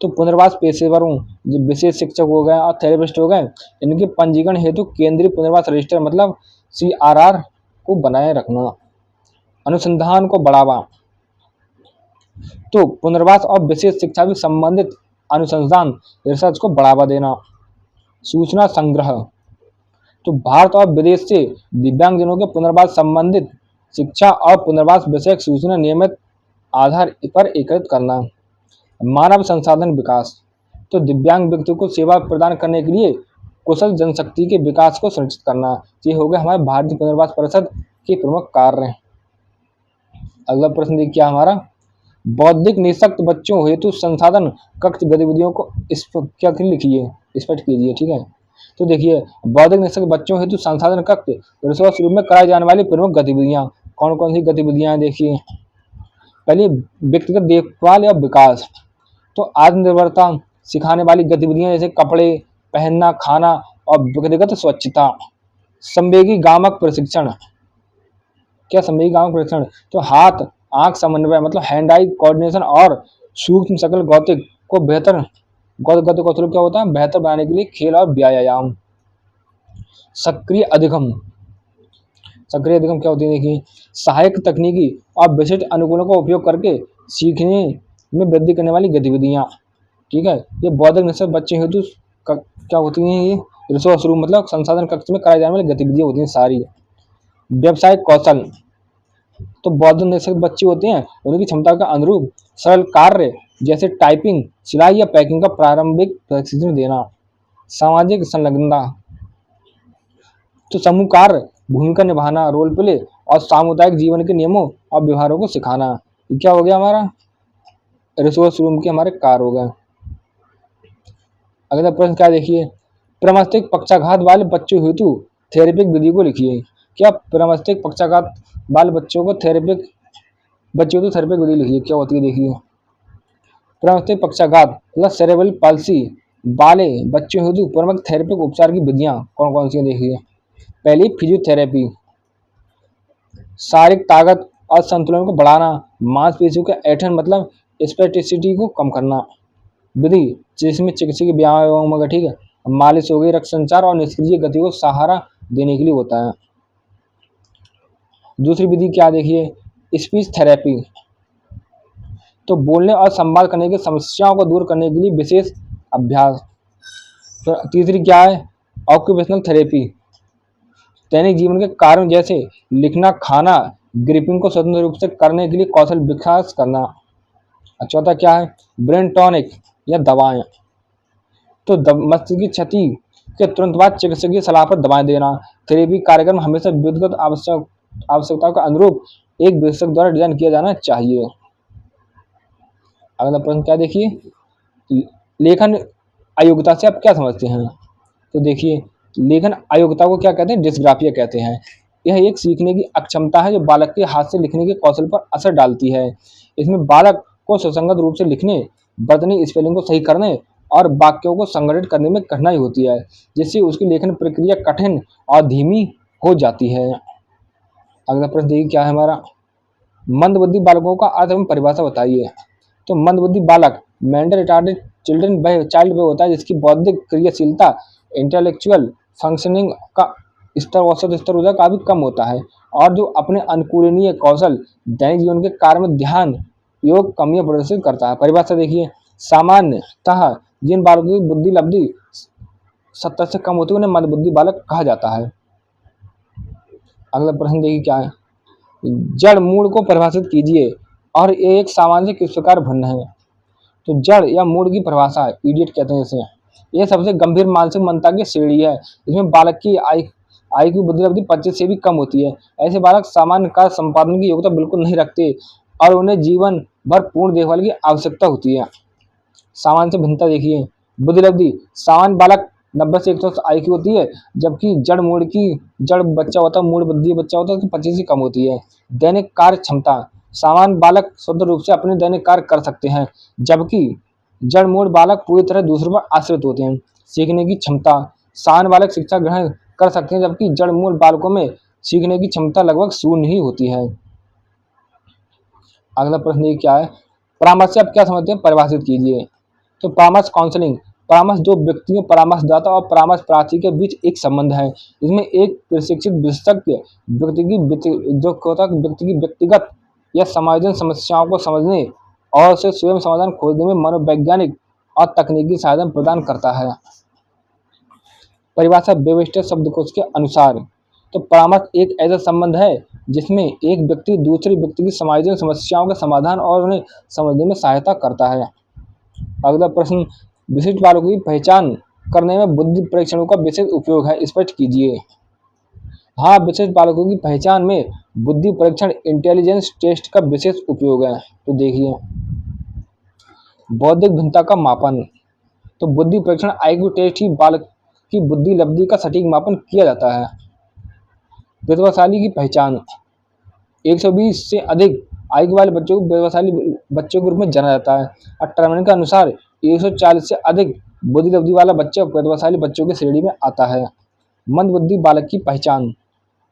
तो पुनर्वास पेशेवरों, जो विशेष शिक्षक हो गए और थेरेपिस्ट हो गए, इनके पंजीकरण हेतु केंद्रीय पुनर्वास रजिस्टर मतलब CRR को बनाए रखना। अनुसंधान को बढ़ावा, तो पुनर्वास और विशेष शिक्षा से संबंधित अनुसंधान रिसर्च को बढ़ावा देना। सूचना संग्रह, तो भारत और विदेश से दिव्यांगजनों के पुनर्वास संबंधित शिक्षा और पुनर्वास विषयक सूचना नियमित आधार पर एकत्रित करना। मानव संसाधन विकास, तो दिव्यांग व्यक्तियों को सेवा प्रदान करने के लिए कुशल जनशक्ति के विकास को सुनिश्चित करना। ये हो गया हमारे भारतीय पुनर्वास परिषद के प्रमुख कार्य। अगला प्रश्न देखिए हमारा, बौद्धिक निःशक्त बच्चों हेतु संसाधन कक्ष गतिविधियों को क्या लिखिए, स्पष्ट कीजिए। ठीक है, तो देखिए, बौद्धिक निःशक्त बच्चों हेतु संसाधन कक्ष रिसोर्स रूम में कराई जाने वाली प्रमुख गतिविधियां कौन कौन सी गतिविधियां हैं? देखिए, पहले व्यक्तिगत देखभाल या विकास, तो आत्मनिर्भरता सिखाने वाली गतिविधियां जैसे कपड़े पहनना, खाना और व्यक्तिगत स्वच्छता। संवेगी गामक प्रशिक्षण, क्या संवेगी गामक प्रशिक्षण, तो हाथ आंख समन्वय मतलब हैंड आई कोऑर्डिनेशन और सूक्ष्म सकल गौतिक को बेहतर गौतिक कौशल क्या होता है बेहतर बनाने के लिए खेल और व्यायाम। सक्रिय अधिगम, सक्रिय अधिगम क्या होती है देखिए, सहायक तकनीकी और विशिष्ट अनुकूलों का उपयोग करके सीखने में वृद्धि करने वाली गतिविधियाँ। ठीक है, ये बौद्धिक निश्चय बच्चे हेतु क्या होती हैं, ये रिसोर्स रूम मतलब संसाधन कक्ष में कराई जाने वाली गतिविधियाँ होती हैं सारी। व्यवसायिक कौशल, तो बौद्धिक निश्चय बच्चे होते हैं, उनकी क्षमता के अनुरूप सरल कार्य जैसे टाइपिंग, सिलाई या पैकिंग का प्रारंभिक प्रशिक्षण देना। सामाजिक संलग्नता, तो समूह कार्य, भूमिका निभाना, रोल प्ले और सामुदायिक जीवन के नियमों और व्यवहारों को सिखाना। ये क्या हो गया हमारा, रिसोर्स रूम के हमारे कार्य हो गए। अगला प्रश्न क्या देखिए, प्रमस्तिष्क पक्षाघात वाले बच्चों हेतु थेरेपिक विधि को लिखिए। क्या प्रमस्तिष्क पक्षाघात वाले बच्चों को बच्चों को थेरेपिक विधि लिखिए, क्या होती है देखिए। प्रमस्तिष्क पक्षाघात मतलब सेरेब्रल पाल्सी वाले बच्चों हेतु प्रमुख थेरेपिक उपचार की विधियां कौन कौन सी हैं देखिए। पहली फिजियोथेरेपी, शारीरिक ताकत और संतुलन को बढ़ाना, मांसपेशियों के ऐंठन मतलब स्पेस्टिसिटी को कम करना। विधि जिसमें चिकित्सकीय व्यायाम होगा, ठीक है, मालिश हो गई, रक्त संचार और निष्क्रिय गति को सहारा देने के लिए होता है। दूसरी विधि क्या देखिए, स्पीच थेरेपी, तो बोलने और संवाद करने की समस्याओं को दूर करने के लिए विशेष अभ्यास। तो तीसरी क्या है, ऑक्यूपेशनल थेरेपी, दैनिक जीवन के कार्यों जैसे लिखना, खाना, ग्रिपिंग को स्वतंत्र रूप से करने के लिए कौशल विकास करना। और चौथा क्या है, ब्रेन टॉनिक या दवाएं, तो मस्तिष्क की क्षति के तुरंत बाद चिकित्सकीय सलाह पर दवाएं देना। थेरेपी कार्यक्रम हमेशा व्यक्तिगत आवश्यकताओं के अनुरूप एक विशेषज्ञ द्वारा डिजाइन किया जाना चाहिए। अगला प्रश्न क्या देखिए, लेखन अयोग्यता से आप क्या समझते हैं। तो देखिए, लेखन अयोग्यता को क्या कहते हैं, डिस्ग्राफिया कहते हैं। यह एक सीखने की अक्षमता है जो बालक के हाथ से लिखने के कौशल पर असर डालती है। इसमें बालक को सुसंगत रूप से लिखने, वर्तनी स्पेलिंग को सही करने और वाक्यों को संगठित करने में कठिनाई होती है, जिससे उसकी लेखन प्रक्रिया कठिन और धीमी हो जाती है। अगला प्रश्न देखिए क्या है हमारा, मंदबुद्धि बालकों का अर्थ एवं परिभाषा बताइए। तो मंदबुद्धि बालक मेंटल रिटार्डेड चाइल्ड वह होता है जिसकी बौद्धिक क्रियाशीलता, इंटेलेक्चुअल फंक्शनिंग का स्तर औसत स्तर होता है काफी कम होता है, और जो अपने अनुकूलनीय कौशल दैनिक जीवन के कार्य में ध्यान योग कमियां प्रदर्शित करता है। परिभाषा देखिए, सामान्यतः जिन बालकों की बुद्धि लब्धि 70 से कम होती है उन्हें मंदबुद्धि बालक कहा जाता है। अगला प्रश्न देखिए क्या है, जड़ मूड को परिभाषित कीजिए और ये एक सामान्य किस प्रकार भिन्न है। तो जड़ या मूड की परिभाषा है, इडियट कहते हैं इसे, यह सबसे गंभीर मानसिक मंदता की श्रेणी है। इसमें बालक की आयु की बुद्धि अवधि 25 से भी कम होती है। ऐसे बालक सामान्य कार्य संपादन की योग्यता बिल्कुल नहीं रखते और उन्हें जीवन भर पूर्ण देखभाल की आवश्यकता होती है। सामान्य से भिन्नता देखिए, बुद्धि लब्धि, सामान्य बालक 90 से 100 आयु की होती है, जबकि जड़ बच्चा होता है, मूड बुद्धि बच्चा होता है तो 25 से कम होती है। दैनिक कार्य क्षमता, सामान्य बालक स्वतंत्र रूप से अपने दैनिक कार्य कर सकते हैं, जबकि जड़ मूड बालक पूरी तरह दूसरों पर आश्रित होते हैं। सीखने की क्षमता, सामान्य बालक शिक्षा ग्रहण कर सकते हैं, जबकि जड़ मूड बालकों में सीखने की क्षमता लगभग शून्य ही होती है। अगला प्रश्न ये क्या है, परामर्श से आप क्या समझते हैं, परिभाषित कीजिए। तो परामर्श काउंसलिंग, परामर्श दो व्यक्तियों, परामर्शदाता और परामर्श प्रार्थी के बीच एक संबंध है। इसमें एक प्रशिक्षित विशेषज्ञ व्यक्ति की व्यक्तिगत या समायोजन समस्याओं को समझने और उसे स्वयं समाधान खोजने में मनोवैज्ञानिक और तकनीकी सहायता प्रदान करता है। परिभाषा वेबस्टर शब्दकोश के अनुसार, तो परामर्श एक ऐसा संबंध है जिसमें एक व्यक्ति दूसरे व्यक्ति की समायोजन समस्याओं के समाधान और उन्हें समझने में सहायता करता है। अगला प्रश्न, विशिष्ट बालकों की पहचान करने में बुद्धि परीक्षणों का विशेष उपयोग है, स्पष्ट कीजिए। हाँ, विशिष्ट बालकों की पहचान में बुद्धि परीक्षण इंटेलिजेंस टेस्ट का विशेष उपयोग है। तो देखिए, बौद्धिक भिन्नता का मापन, तो बुद्धि परीक्षण आईक्यू टेस्ट ही बालक की बुद्धि लब्धि का सटीक मापन किया जाता है। प्रतिभाशाली की पहचान, 120 से अधिक आयु वाले बच्चों को प्रतिभाशाली बच्चों के रूप में जाना जाता है। और टर्मिनल के अनुसार 140 से अधिक बुद्धि लब्धि वाला बच्चा प्रतिभाशाली बच्चों की श्रेणी में आता है। मंद बुद्धि बालक की पहचान,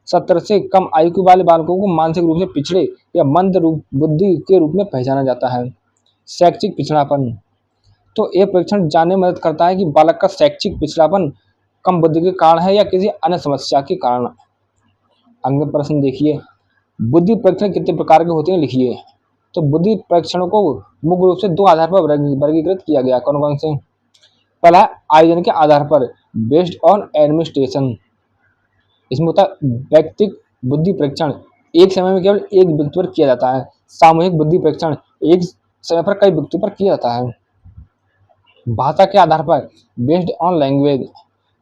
70 से कम आयु वाले बालकों को मानसिक रूप से पिछड़े या मंद बुद्धि के रूप में पहचाना जाता है। शैक्षिक पिछड़ापन, तो यह परीक्षण जानने में मदद करता है कि बालक का शैक्षिक पिछड़ापन कम बुद्धि के कारण है या किसी अन्य समस्या के कारण। अगला प्रश्न देखिए, बुद्धि परीक्षण कितने प्रकार के होते हैं, लिखिए। तो बुद्धि परीक्षणों को मुख्य रूप से दो आधार पर वर्गीकृत किया गया। कौन कौन से? पहला है आयोजन के आधार पर, बेस्ड ऑन एडमिनिस्ट्रेशन। इसमें होता है व्यक्तिगत बुद्धि परीक्षण, एक समय में केवल एक व्यक्ति पर किया जाता है। सामूहिक बुद्धि परीक्षण, एक समय पर कई व्यक्तियों पर किया जाता है। भाषा के आधार पर, बेस्ड ऑन लैंग्वेज।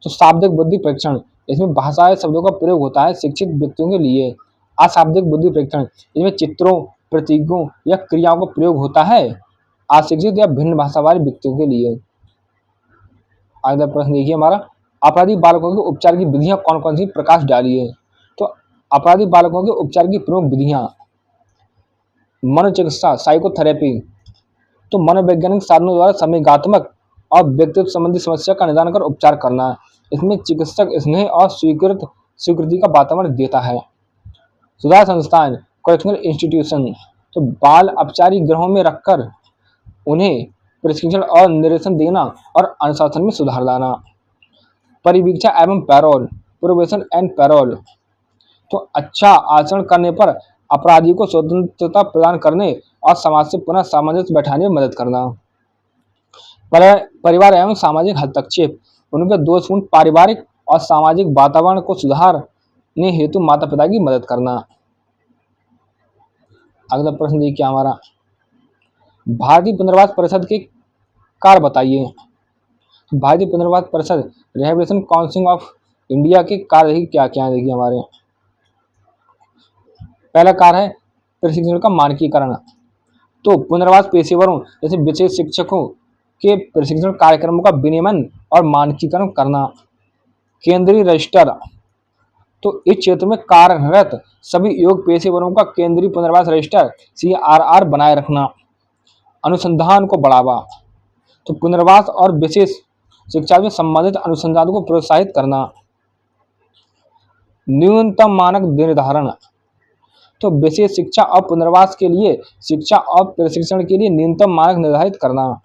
तो शाब्दिक बुद्धि परीक्षण, इसमें भाषा या शब्दों का प्रयोग होता है शिक्षित व्यक्तियों के लिए। अशाब्दिक बुद्धि परीक्षण, इसमें चित्रों, प्रतीकों या क्रियाओं का प्रयोग होता है अशिक्षित या भिन्न भाषा वाले व्यक्तियों के लिए। अगला प्रश्न देखिए हमारा, अपराधी बालकों के उपचार की विधियां कौन कौन सी, प्रकाश डालिए। तो अपराधी बालकों के उपचार की प्रमुख विधियां, मनोचिकित्सा, साइकोथेरेपी। तो मनोवैज्ञानिक साधनों द्वारा संवेगात्मक और व्यक्तित्व संबंधी समस्या का निदान कर उपचार करना। इसमें चिकित्सक स्नेह और स्वीकृति का वातावरण देता है। सुधार संस्थान, करेक्शनल इंस्टीट्यूशन। तो बाल अपचारी गृहों में रखकर उन्हें प्रशिक्षण और निर्देशन देना और अनुशासन में सुधार लाना। परिवीक्षा एवं पैरोल, प्रोबेशन एंड पैरोल। तो अच्छा आचरण करने पर अपराधी को स्वतंत्रता प्रदान करने और समाज से पुनः सामंजस्य बैठाने में मदद करना। परिवार एवं सामाजिक हस्तक्षेप, उनके दोषपूर्ण पारिवारिक और सामाजिक वातावरण को सुधारने हेतु माता पिता की मदद करना। अगला प्रश्न देखिए हमारा, भारतीय पुनर्वास परिषद के कार्य बताइए। भारतीय पुनर्वास परिषद, रिहैबिलिटेशन काउंसिल ऑफ इंडिया के कार्य देखिए क्या क्या है। देखिए हमारे पहला कार्य है प्रशिक्षण का मानकीकरण। तो पुनर्वास पेशेवरों जैसे विशेष शिक्षकों के प्रशिक्षण कार्यक्रमों का विनियमन और मानकीकरण करना। केंद्रीय रजिस्टर, तो इस क्षेत्र में कार्यरत सभी योग पेशेवरों का केंद्रीय पुनर्वास रजिस्टर CRR बनाए रखना। अनुसंधान को बढ़ावा, तो पुनर्वास और विशेष शिक्षा से संबंधित अनुसंधान को प्रोत्साहित करना। न्यूनतम मानक निर्धारण, तो विशेष शिक्षा और पुनर्वास के लिए शिक्षा और प्रशिक्षण के लिए न्यूनतम मानक निर्धारित करना।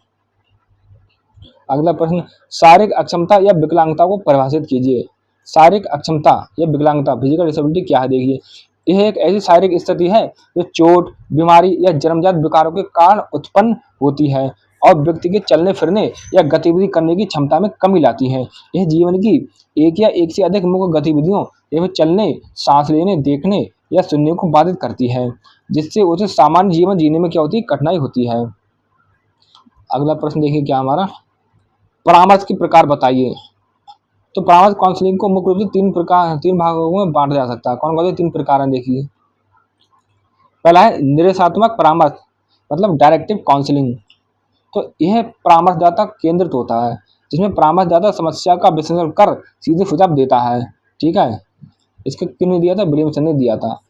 अगला प्रश्न, शारीरिक अक्षमता या विकलांगता को परिभाषित कीजिए। शारीरिक अक्षमता या विकलांगता, फिजिकल डिसेबिलिटी क्या है, देखिए। यह एक ऐसी शारीरिक स्थिति है जो चोट, बीमारी या जन्मजात विकारों के कारण उत्पन्न होती है और व्यक्ति के चलने फिरने या गतिविधि करने की क्षमता में कमी लाती है। यह जीवन की एक या एक से अधिक मुख्य गतिविधियों एवं चलने, सांस लेने, देखने या सुनने को बाधित करती है, जिससे उसे सामान्य जीवन जीने में क्या होती है, कठिनाई होती है। अगला प्रश्न देखिए क्या हमारा, परामर्श के प्रकार बताइए। तो परामर्श काउंसलिंग को मुख्य रूप से तीन भागों में बांटा जा सकता है। कौन कौन से तीन प्रकार हैं, देखिए। पहला है निर्देशात्मक परामर्श, मतलब डायरेक्टिव काउंसलिंग। तो यह परामर्शदाता केंद्रित होता है, जिसमें परामर्शदाता समस्या का विश्लेषण कर सीधे सुझाव देता है। ठीक है, इसके किसने दिया था, विलियमसन ने दिया था।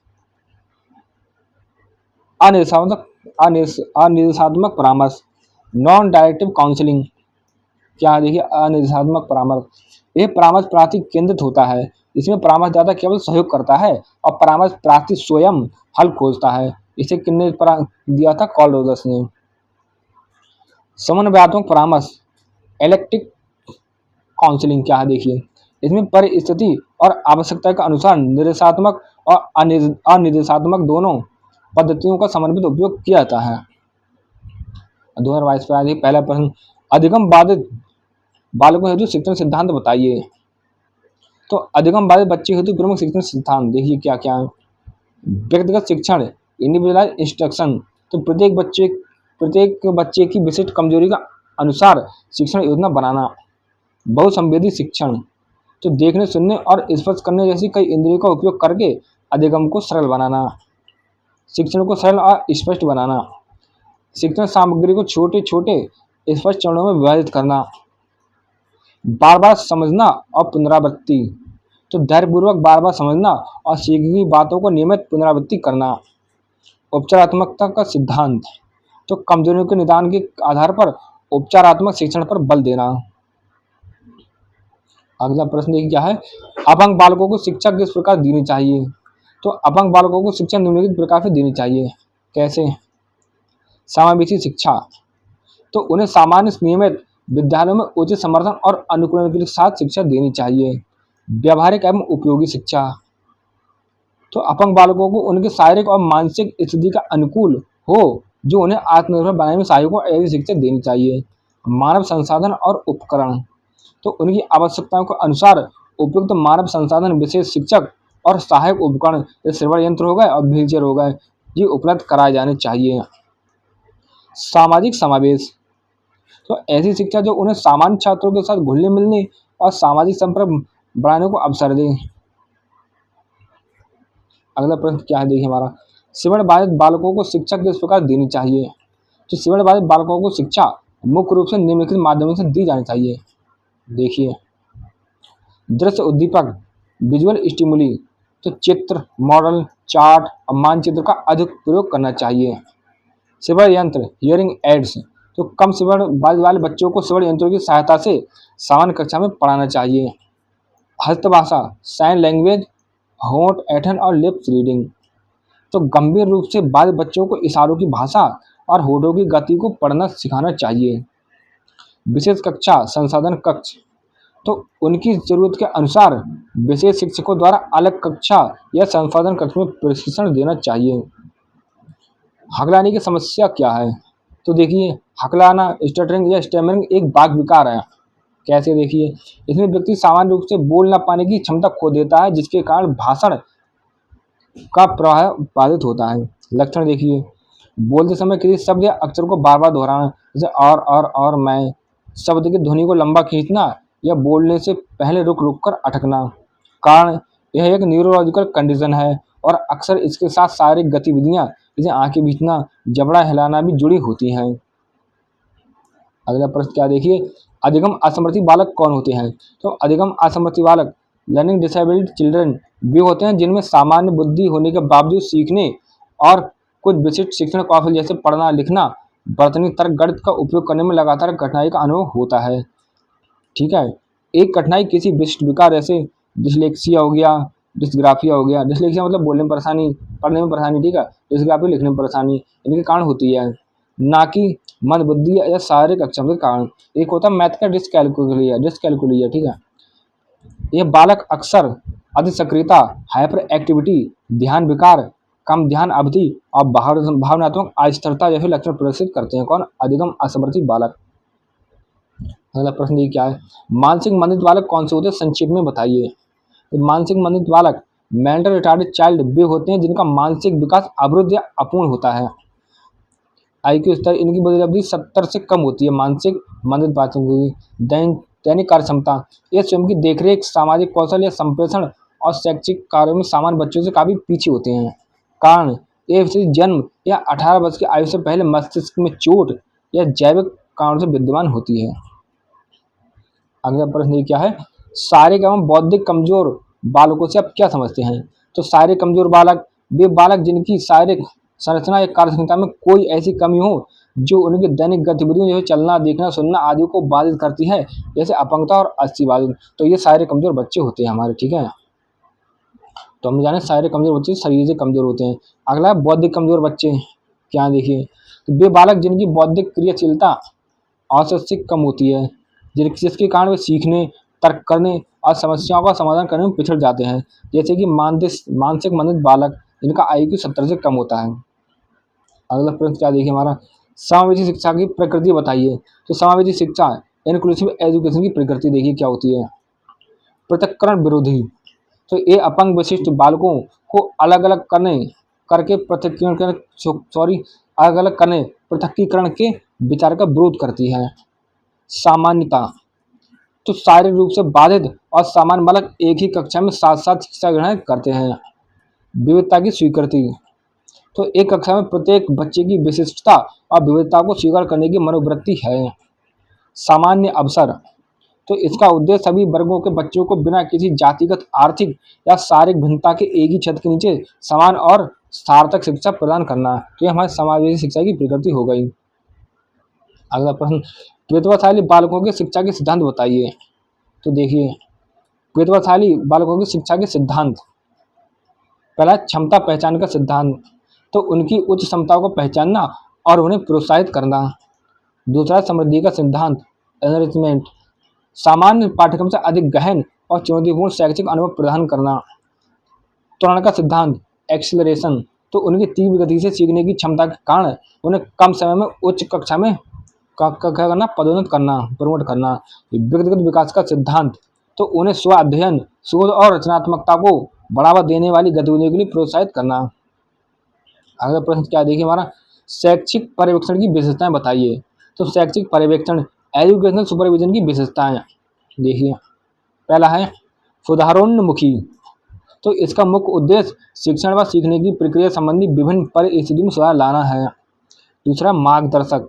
अनिर्देशात्मक परामर्श, नॉन डायरेक्टिव काउंसलिंग क्या है, देखिए। अनिर्देशात्मक परामर्श, यह परामर्श प्रार्थी केंद्रित होता है, इसमें परामर्शदाता केवल सहयोग करता है और परामर्श प्रार्थी स्वयं हल खोजता है। इसे किसने दिया था, कॉल रोजर्स ने। समन्वयात्मक परामर्श, इलेक्टिव काउंसलिंग क्या है, देखिए। इसमें परिस्थिति और आवश्यकता के अनुसार निर्देशात्मक और अनिर्देशात्मक दोनों पद्धतियों का समन्वित उपयोग किया जाता है। 2022 पहला प्रश्न, अधिगम बाधित बालकों हेतु शिक्षण सिद्धांत बताइए। तो अधिगम बाधित बच्चे हेतु प्रमुख शिक्षण सिद्धांत देखिए क्या क्या है। व्यक्तिगत शिक्षण, इंडिविजुअलाइज इंस्ट्रक्शन। तो प्रत्येक बच्चे की विशिष्ट कमजोरी का अनुसार शिक्षण योजना बनाना। बहुसंवेदी शिक्षण, तो देखने, सुनने और स्पर्श करने जैसी कई इंद्रियों का उपयोग करके अधिगम को सरल बनाना। शिक्षण को सरल और स्पष्ट बनाना। शिक्षण सामग्री को छोटे छोटे स्पष्ट चरणों में विभाजित करना। बार बार समझना और पुनरावृत्ति, तो धैर्यपूर्वक बार बार समझना और सीखी गई बातों को नियमित पुनरावृत्ति करना। उपचारात्मकता का सिद्धांत, तो कमजोरियों के निदान के आधार पर उपचारात्मक शिक्षण पर बल देना। अगला प्रश्न देखिए क्या है, अपंग बालकों को शिक्षा किस प्रकार देनी चाहिए। तो अपंग बालकों को शिक्षा निम्नलिखित प्रकार से देनी चाहिए। कैसे, समावेशी शिक्षा, तो उन्हें सामान्य नियमित विद्यालयों में उचित समर्थन और अनुकूलन के साथ शिक्षा देनी चाहिए। व्यावहारिक एवं उपयोगी शिक्षा, तो अपंग बालकों को उनके शारीरिक और मानसिक स्थिति का अनुकूल हो जो उन्हें आत्मनिर्भर बनाने में सहायक हो, ऐसी शिक्षा देनी चाहिए। मानव संसाधन और उपकरण, तो उनकी आवश्यकताओं के अनुसार उपयुक्त मानव संसाधन, विशेष शिक्षक और सहायक उपकरण, जैसे श्रवण यंत्र हो गए और व्हीलचेयर हो गए, ये उपलब्ध कराए जाने चाहिए। सामाजिक समावेश, तो ऐसी शिक्षा जो उन्हें सामान्य छात्रों के साथ घुलने मिलने और सामाजिक संपर्क बढ़ाने को अवसर दे। अगला प्रश्न क्या है, देखिए हमारा, श्रवण बाधित बालकों को शिक्षा किस प्रकार देनी चाहिए। तो श्रवण बाधित बालकों को शिक्षा मुख्य रूप से निम्नलिखित माध्यमों से दी जानी चाहिए। देखिए, दृश्य उद्दीपक, विजुअल स्टिमुली, तो चित्र, मॉडल, चार्ट और मानचित्र का अधिक प्रयोग करना चाहिए। श्रवण यंत्र, हियरिंग एड्स, तो कम श्रवण बाधित वाले बच्चों को श्रवण यंत्रों की सहायता से सामान्य कक्षा में पढ़ाना चाहिए। हस्तभाषा, साइन लैंग्वेज, होंठ, ऐंठन और लिप्स रीडिंग, तो गंभीर रूप से बाधित बच्चों को इशारों की भाषा और होठों की गति को पढ़ना सिखाना चाहिए। विशेष कक्षा संसाधन कक्ष, तो उनकी जरूरत के अनुसार विशेष शिक्षकों द्वारा अलग कक्षा या संसाधन कक्ष में प्रशिक्षण देना चाहिए। हकलाने की समस्या क्या है, तो देखिए, हकलाना, स्टटरिंग या स्टैमरिंग एक बाक विकार है। कैसे, देखिए, इसमें व्यक्ति सामान्य रूप से बोल ना पाने की क्षमता खो देता है, जिसके कारण भाषण का प्रवाह बाधित होता है। लक्षण देखिए, बोलते समय किसी शब्द या अक्षर को बार बार दोहराना, जैसे और मैं, शब्द की ध्वनि को लंबा खींचना या बोलने से पहले रुक रुक कर अटकना। कारण, यह एक न्यूरोलॉजिकल कंडीशन है और अक्सर इसके साथ शारीरिक गतिविधियां जैसे आंखें भींचना, जबड़ा हिलाना भी जुड़ी होती हैं। अगला प्रश्न क्या, देखिए, अधिगम असमर्थी बालक कौन होते हैं। तो अधिगम असमर्थी बालक, लर्निंग डिसेबिलिटी चिल्ड्रन, वे होते हैं जिनमें सामान्य बुद्धि होने के बावजूद सीखने और कुछ विशिष्ट शिक्षण कौशल जैसे पढ़ना, लिखना, वर्तनी तर्क, गणित का उपयोग करने में लगातार कठिनाई का अनुभव होता है। ठीक है, एक कठिनाई किसी विशिष्ट विकार जैसे डिसलेक्सिया हो गया, डिस्ग्राफिया हो गया। डिसलेक्सिया मतलब बोलने में परेशानी, पढ़ने में परेशानी, ठीक है। डिस्ग्राफिया लिखने में परेशानी, इनके कारण होती है, ना कि मंदबुद्धि या शारीरिक अक्षम के कारण। एक होता है मैथ का डिसकैलकुलिया, ठीक है। ये बालक अक्सर अधिसक्रियता, हाइपर एक्टिविटी, ध्यान विकार, कम ध्यान अवधि और भावनात्मक अस्थिरता जैसे लक्षण प्रदर्शित करते हैं। कौन, अधिगम असमर्थी बालक। अगला प्रश्न ये क्या है, मानसिक मंदित बालक कौन से होते हैं, संक्षेप में बताइए। तो मानसिक मंदित बालक, मेंटल रिटार्डेड चाइल्ड, वे होते हैं जिनका मानसिक विकास अवरुद्ध या अपूर्ण होता है। आईक्यू स्तर, इनकी बुद्धि अवधि 70 से कम होती है। मानसिक मंदित बालकों की दैनिक कार्य क्षमता, ये स्वयं की देखरेख, सामाजिक कौशल या संप्रेषण और शैक्षिक कार्यों में सामान्य बच्चों से काफी पीछे होते हैं। कारण, ये स्थिति जन्म या 18 वर्ष की आयु से पहले मस्तिष्क में चोट या जैविक कारणों से विद्यमान होती है। अगला प्रश्न ये क्या है, शारीरिक एवं बौद्धिक कमजोर बालकों से आप क्या समझते हैं। तो शारीरिक कमजोर बालक, वे बालक जिनकी शारीरिक संरचना या कार्यक्षमता में कोई ऐसी कमी हो जो उनकी दैनिक गतिविधियों जैसे चलना, देखना, सुनना आदि को बाधित करती है, जैसे अपंगता और अस्थिबाधित। तो ये शारीरिक कमजोर बच्चे होते हैं हमारे, ठीक है। तो हम जाने शारीरिक कमजोर बच्चे शरीर से कमजोर होते हैं। अगला है बौद्धिक कमजोर बच्चे, क्या, देखिए, तो वे बालक जिनकी बौद्धिक क्रियाशीलता औसत से कम होती है, जिसके कारण वे सीखने, तर्क करने और समस्याओं का समाधान करने में पिछड़ जाते हैं। जैसे कि मानसिक मंदित बालक जिनका IQ 70 से कम होता है। अगला प्रश्न क्या, देखिए हमारा, समावेशी शिक्षा की प्रकृति बताइए। तो समावेशी शिक्षा, इंक्लूसिव एजुकेशन की प्रकृति देखिए क्या होती है। पृथक्करण विरोधी, तो ये अपंग विशिष्ट बालकों को अलग अलग करने पृथकीकरण के विचार का विरोध करती है। सामान्यता, तो शारीरिक रूप से बाधित और सामान्य बालक एक ही कक्षा में साथ साथ शिक्षा ग्रहण करते हैं। विविधता की स्वीकृति, तो एक कक्षा में प्रत्येक बच्चे की विशिष्टता और विविधता को स्वीकार करने की मनोवृत्ति है। सामान्य अवसर, तो इसका उद्देश्य सभी वर्गों के बच्चों को बिना किसी जातिगत, आर्थिक या शारीरिक भिन्नता के एक ही छत के नीचे समान और सार्थक शिक्षा प्रदान करना। तो ये हमारे समावेशी शिक्षा की प्रकृति हो गई। अगला प्रश्न, प्रतिभाशाली बालकों की शिक्षा के सिद्धांत बताइए। तो देखिए, प्रतिभाशाली बालकों की शिक्षा के सिद्धांत, पहला क्षमता पहचान का सिद्धांत, तो उनकी उच्च क्षमताओं को पहचानना और उन्हें प्रोत्साहित करना। दूसरा, समृद्धि का सिद्धांत, एनरिचमेंट, सामान्य पाठ्यक्रम से अधिक गहन और चुनौतीपूर्ण शैक्षिक अनुभव प्रदान करना। त्वरण का सिद्धांत, एक्सीलरेशन, तो उनकी तीव्र गति से सीखने की क्षमता के कारण उन्हें कम समय में उच्च कक्षा में क्या करना, पदोन्नत करना, प्रमोट करना। व्यक्तिगत विकास का सिद्धांत, तो उन्हें स्व अध्ययन, शोध और रचनात्मकता को बढ़ावा देने वाली गतिविधियों के लिए प्रोत्साहित करना। अगला प्रश्न क्या देखिए हमारा, शैक्षिक पर्यवेक्षण की विशेषताएं बताइए। तो शैक्षिक पर्यवेक्षण, एजुकेशनल सुपरविजन की विशेषताएं देखिए। पहला है सुधारोन्मुखी, तो इसका मुख्य उद्देश्य शिक्षण व सीखने की प्रक्रिया संबंधी विभिन्न परिस्थितियों में सुधार लाना है। दूसरा मार्गदर्शक,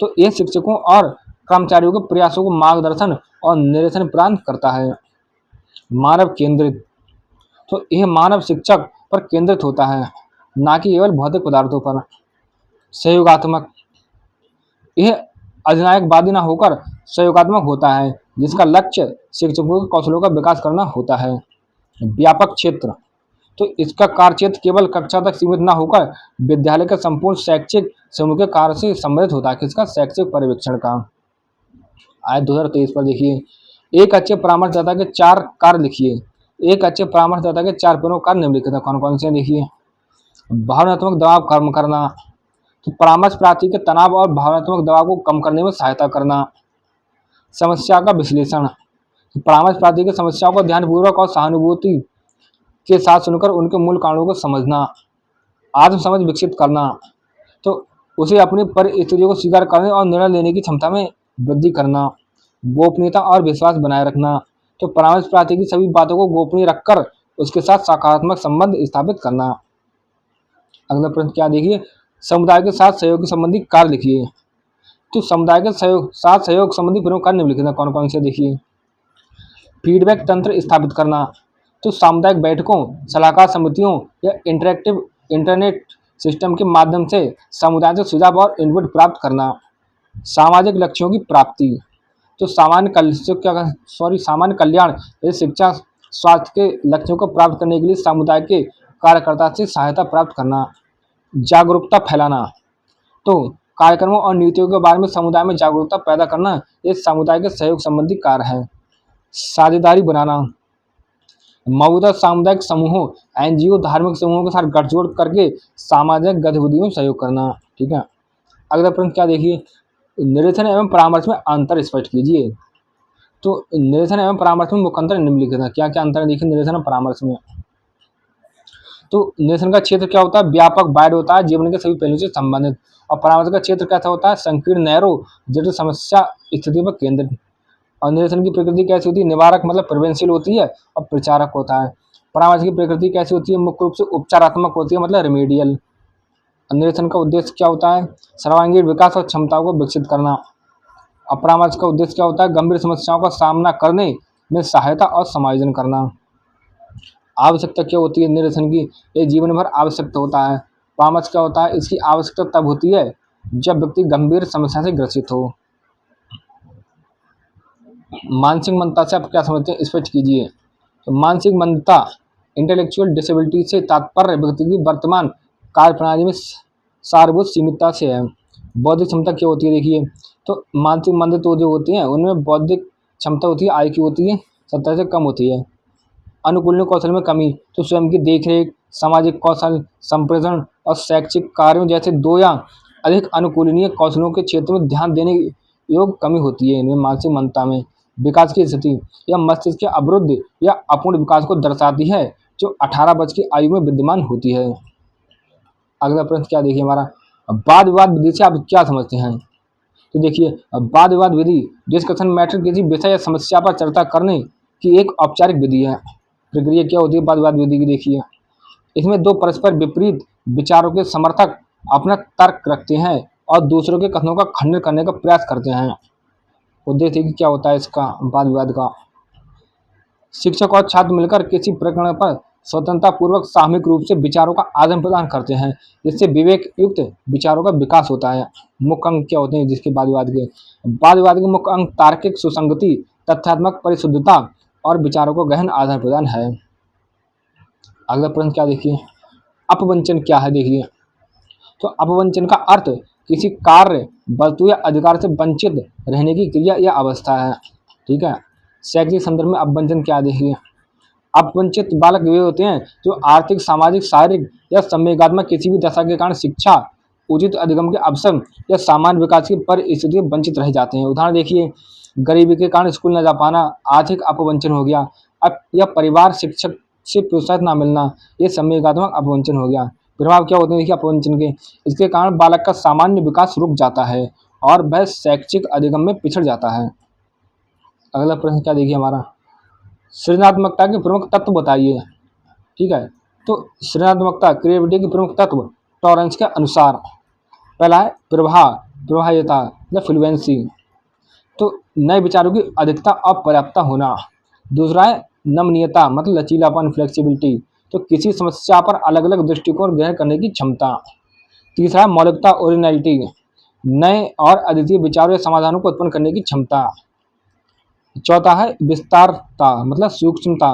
तो ये शिक्षकों और कर्मचारियों के प्रयासों को मार्गदर्शन और निर्देशन प्रदान करता है। मानव केंद्रित, तो यह मानव शिक्षक पर केंद्रित होता है, ना कि केवल भौतिक पदार्थों पर। सहयोगात्मक, यह अधिनायकवादी न होकर सहयोगात्मक होता है, जिसका लक्ष्य शिक्षकों के कौशलों का विकास करना होता है। व्यापक क्षेत्र, तो इसका कार्यक्षेत्र केवल कक्षा तक सीमित न होकर विद्यालय के संपूर्ण शैक्षिक समूह के कार्य से संबंधित होता है। किसका, शैक्षिक पर्यवेक्षण का। आय 2023 पर देखिए, एक अच्छे परामर्शदाता के 4 कार्य लिखिए। एक अच्छे परामर्शदाता के 4 प्रमुख कार्य निम्नलिखित है, कौन कौन से देखिए। भावनात्मक दबाव कम करना, तो परामर्श प्रार्थी के तनाव और भावनात्मक दबाव को कम करने में सहायता करना। समस्या का विश्लेषण, परामर्श प्रार्थी की समस्याओं को ध्यानपूर्वक और सहानुभूति के साथ सुनकर उनके मूल कारणों को समझना। आत्म समझ विकसित करना, तो उसे अपनी परिस्थितियों को स्वीकार करने और निर्णय लेने की क्षमता में वृद्धि करना। गोपनीयता और विश्वास बनाए रखना, तो परामर्श प्रार्थी की सभी बातों को गोपनीय रखकर उसके साथ सकारात्मक संबंध स्थापित करना। अगला प्रश्न क्या देखिए, समुदाय के साथ सहयोग संबंधी कार्य लिखिए। तो समुदाय के साथ सहयोग संबंधी प्रमुख कार्य निम्नलिखित हैं, कौन कौन से देखिए। फीडबैक तंत्र स्थापित करना, तो सामुदायिक बैठकों, सलाहकार समितियों या इंटरनेट सिस्टम के माध्यम से समुदाय से सुझाव और इनपुट प्राप्त करना। सामाजिक लक्ष्यों की प्राप्ति, तो सामान्य कल्याण जैसे शिक्षा, स्वास्थ्य के लक्ष्यों को प्राप्त करने के लिए समुदाय के कार्यकर्ता से सहायता प्राप्त करना। जागरूकता फैलाना, तो कार्यक्रमों और नीतियों के बारे में समुदाय में जागरूकता पैदा करना, ये समुदाय के सहयोग संबंधी कार्य है। साझेदारी बनाना, मौजूदा सामुदायिक समूहों, एनजीओ, धार्मिक समूहों के साथ गठजोड़ करके सामाजिक गतिविधियों में सहयोग करना। ठीक है। अगला प्रश्न क्या देखिए, निर्देशन एवं परामर्श में अंतर स्पष्ट कीजिए। तो निर्देशन एवं परामर्श में मुख्य अंतर निम्नलिखित है। क्या क्या अंतर है देखिए निर्देशन और परामर्श में। तो निर्देशन का क्षेत्र क्या होता है, व्यापक वाइड होता है, जीवन के सभी पहलुओं से संबंधित। और परामर्श का क्षेत्र कैसा होता है, संकीर्ण, नैरो, जटिल समस्या स्थिति पर केंद्रित। और निर्देशन की प्रकृति कैसी होती है, निवारक मतलब प्रिवेंशियल होती है और प्रचारक होता है। परामर्श की प्रकृति कैसी होती है, मुख्य रूप से उपचारात्मक होती है मतलब रेमेडियल। निर्देशन का उद्देश्य क्या होता है, सर्वांगीण विकास और क्षमताओं को विकसित करना। और परामर्श का उद्देश्य क्या होता है, गंभीर समस्याओं का सामना करने में सहायता और समायोजन करना। आवश्यकता क्या होती है निर्देशन की, ये जीवन भर आवश्यकता होता है। परामर्श क्या होता है, इसकी आवश्यकता तब होती है जब व्यक्ति गंभीर समस्या से ग्रसित हो। मानसिक मंदता से आप क्या समझते हैं, स्पष्ट कीजिए। तो मानसिक मंदता, इंटेलेक्चुअल डिसेबिलिटी से तात्पर्य व्यक्ति की वर्तमान कार्यप्रणाली में सारभूत सीमितता से है। बौद्धिक क्षमता क्या होती है देखिए। तो मानसिक मंदित जो होती हैं उनमें बौद्धिक क्षमता होती है, IQ होती है 70 से कम होती है। अनुकूलन कौशल में कमी, तो स्वयं की देखरेख, सामाजिक कौशल, संप्रेषण और शैक्षिक कार्यों जैसे 2 या अधिक अनुकूलनीय कौशलों के क्षेत्र में ध्यान देने योग कमी होती है इनमें। मानसिक मंदता में विकास की स्थिति, यह मस्तिष्क के अवरुद्ध या अपूर्ण विकास को दर्शाती है जो 18 वर्ष की आयु में विद्यमान होती है। अगला प्रश्न क्या देखिए हमारा, वाद विवाद विधि से आप क्या समझते हैं। तो देखिए वाद विवाद विधि डिस्कशन मैटर किसी विषय या समस्या पर चर्चा करने की एक औपचारिक विधि है। प्रक्रिया क्या होती है वाद विवाद विधि की देखिए। इसमें 2 परस्पर विपरीत विचारों के समर्थक अपना तर्क रखते हैं और दूसरों के कथनों का खंडन करने का प्रयास करते हैं। उद्देश्य क्या होता है इसका वाद विवाद का, शिक्षक और छात्र मिलकर किसी प्रकरण पर स्वतंत्रतापूर्वक सामूहिक रूप से विचारों का आदान प्रदान करते हैं, जिससे विवेक युक्त विचारों का विकास होता है। मुख्य अंग क्या होते हैं जिसके वाद विवाद के मुख्य अंग तार्किक सुसंगति, तथ्यात्मक परिशुद्धता और विचारों को गहन आदान प्रदान है। अगला प्रश्न क्या देखिए, अपवंचन क्या है देखिए। तो अपवंचन का अर्थ किसी कार्य, वस्तु या अधिकार से वंचित रहने की क्रिया या अवस्था है। ठीक है। शैक्षिक संदर्भ में अपवंचन क्या देखिए, अपवंचित बालक वे होते हैं जो आर्थिक, सामाजिक, शारीरिक या संवेगात्मक किसी भी दशा के कारण शिक्षा, उचित अधिगम के अवसर या सामान्य विकास की परिस्थितियों से वंचित रह जाते हैं। उदाहरण देखिए, गरीबी के कारण स्कूल न जा पाना, आर्थिक अपवंचन हो गया। अब या परिवार शिक्षक से प्रोत्साहन ना मिलना, ये संवेगात्मक अपवंचन हो गया। प्रभाव क्या होते हैं देखिए अपवंचन के, इसके कारण बालक का सामान्य विकास रुक जाता है और वह शैक्षिक अधिगम में पिछड़ जाता है। अगला प्रश्न क्या देखिए हमारा, सृजनात्मकता के प्रमुख तत्व बताइए। ठीक है, तो सृजनात्मकता, क्रिएटिविटी के प्रमुख तत्व टॉरेंस के अनुसार, पहला है प्रभाव्यता या फ्लुएंसी, तो नए विचारों की अधिकता और पर्याप्तता होना। दूसरा है नमनीयता, मतलब लचीलापन, फ्लेक्सिबिलिटी, तो किसी समस्या पर अलग अलग दृष्टिकोण ग्रहण करने की क्षमता। तीसरा है मौलिकता, ओरिजिनलिटी, नए और अद्वितीय विचारों या समाधानों को उत्पन्न करने की क्षमता। चौथा है विस्तारता, मतलब सूक्ष्मता,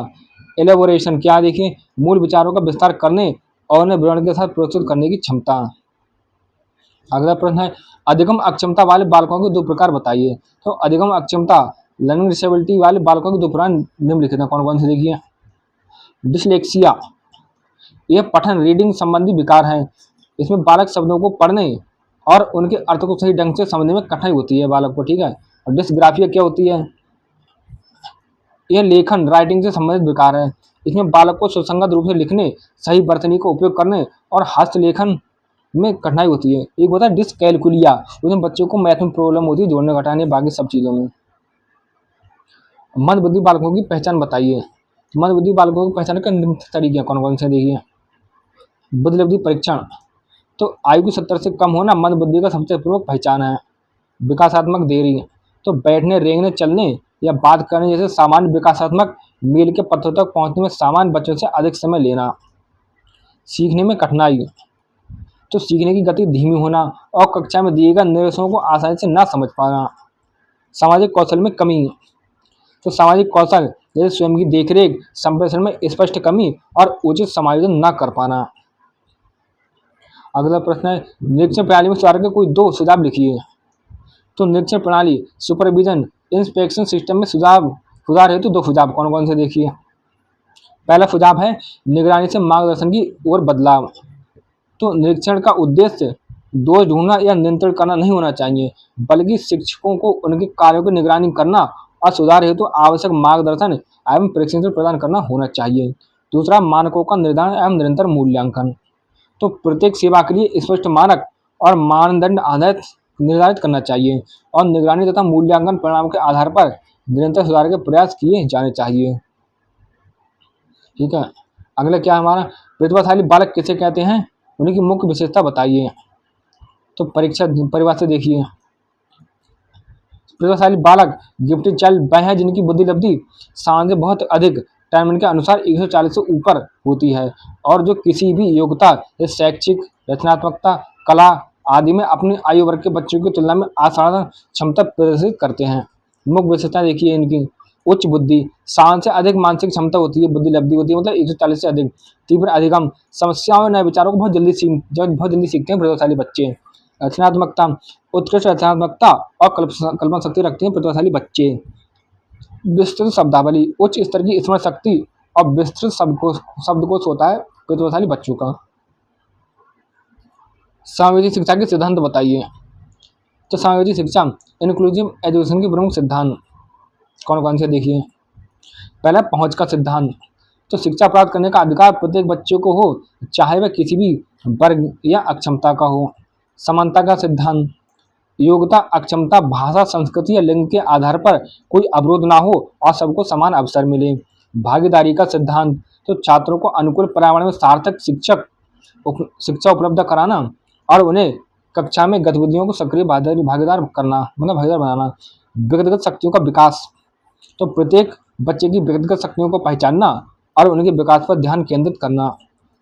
एलेबोरेशन, क्या देखिए मूल विचारों का विस्तार करने और उन्हें विवरण के साथ प्रस्तुत करने की क्षमता। अगला प्रश्न है अधिगम अक्षमता वाले बालकों के दो प्रकार बताइए। तो अधिगम अक्षमता, लर्निंग डिसेबिलिटी वाले बालकों के दो प्रकार निम्नलिखित हैं, कौन कौन से देखिए। डिसलेक्सिया, यह पठन रीडिंग संबंधी विकार है। इसमें बालक शब्दों को पढ़ने और उनके अर्थ को सही ढंग से समझने में कठिनाई होती है बालक को। ठीक है, और डिसग्राफिया क्या होती है, यह लेखन राइटिंग से संबंधित विकार है। इसमें बालक को सुसंगत रूप से लिखने, सही वर्तनी का उपयोग करने और हस्तलेखन में कठिनाई होती है। एक होता है डिसकैलकुलिया, उसमें बच्चों को मैथ में प्रॉब्लम होती है, जोड़ने घटाने बाकी सब चीज़ों में। मंदबुद्धि बालकों की पहचान बताइए। मंदबुद्धि बालकों की पहचान के निम्न तरीके कौन कौन से देखिए। बुद्धिलब्धि परीक्षण, तो आयु की 70 से कम होना मंदबुद्धि का सबसे प्रमुख पहचान है। विकासात्मक देरी, तो बैठने, रेंगने, चलने या बात करने जैसे सामान्य विकासात्मक मील के पत्थरों तक पहुंचने में सामान्य बच्चों से अधिक समय लेना। सीखने में कठिनाई, तो सीखने की गति धीमी होना और कक्षा में दिए गए निर्देशों को आसानी से ना समझ पाना। सामाजिक कौशल में कमी, तो सामाजिक कौशल जैसे स्वयं की देखरेख, संप्रेषण में स्पष्ट कमी और उचित समायोजन न कर पाना। अगला प्रश्न है निरीक्षण प्रणाली में सुधार के कोई दो सुझाव लिखिए। तो निरीक्षण प्रणाली, सुपरविजन, इंस्पेक्शन सिस्टम में सुधार हेतु दो सुझाव कौन कौन से देखिए। पहला सुझाव है निगरानी से मार्गदर्शन की ओर बदलाव, तो निरीक्षण का उद्देश्य दोष ढूंढना या नियंत्रण करना नहीं होना चाहिए, बल्कि शिक्षकों को उनके कार्यों की निगरानी करना और सुधार हेतु आवश्यक मार्गदर्शन एवं प्रशिक्षण प्रदान करना होना चाहिए। दूसरा मानकों का निर्धारण एवं निरंतर मूल्यांकन, तो प्रत्येक सेवा के लिए स्पष्ट मानक और मानदंड आधारित निर्धारित करना चाहिए और निगरानी तथा मूल्यांकन परिणाम के आधार पर निरंतर सुधार के प्रयास किए जाने चाहिए। ठीक है, अगला क्या हमारा प्रतिभाशाली बालक किसे कहते हैं, उनकी मुख्य विशेषता बताइए। तो परीक्षा परिभाषा देखिए। प्रतिभाशाली बालक गिफ्टेड चाइल्ड वह है जिनकी बुद्धि लब्धि सामान्य से बहुत अधिक टर्मिन के अनुसार 140 से ऊपर होती है और जो किसी भी योग्यता जैसे शैक्षिक, रचनात्मकता, कला आदि में अपनी आयु वर्ग के बच्चों की तुलना में असाधारण क्षमता प्रदर्शित करते हैं। मुख्य विशेषता देखिए इनकी, उच्च बुद्धि, सामान्य से अधिक मानसिक क्षमता होती है, बुद्धि लब्धि होती है, मतलब 140 से अधिक। तीव्र अधिगम, समस्याओं नए विचारों को बहुत जल्दी सीखते हैं प्रतिभाशाली बच्चे। रचनात्मकता, उत्कृष्ट रचनात्मकता और कल्पना शक्ति रखते हैं प्रतिभाशाली बच्चे। विस्तृत शब्दावली, उच्च स्तर की स्मरण शक्ति और विस्तृत शब्दकोश होता है प्रतिभाशाली बच्चों का। समावेशी शिक्षा के सिद्धांत बताइए। तो समावेशी शिक्षा, इंक्लूसिव एजुकेशन के प्रमुख सिद्धांत कौन कौन से देखिए। पहला पहुंच का सिद्धांत, तो शिक्षा प्राप्त करने का अधिकार प्रत्येक बच्चे को हो, चाहे वह किसी भी वर्ग या अक्षमता का हो। समानता का सिद्धांत, योग्यता, अक्षमता, भाषा, संस्कृति या लिंग के आधार पर कोई अवरोध ना हो और सबको समान अवसर मिले। भागीदारी का सिद्धांत, तो छात्रों को अनुकूल पर्यावरण में सार्थक शिक्षा उपलब्ध कराना और उन्हें कक्षा में गतिविधियों को सक्रिय भागीदार करना, मतलब भागीदार बनाना। व्यक्तिगत शक्तियों का विकास, तो प्रत्येक बच्चे की व्यक्तिगत शक्तियों को पहचानना और उनके विकास पर ध्यान केंद्रित करना।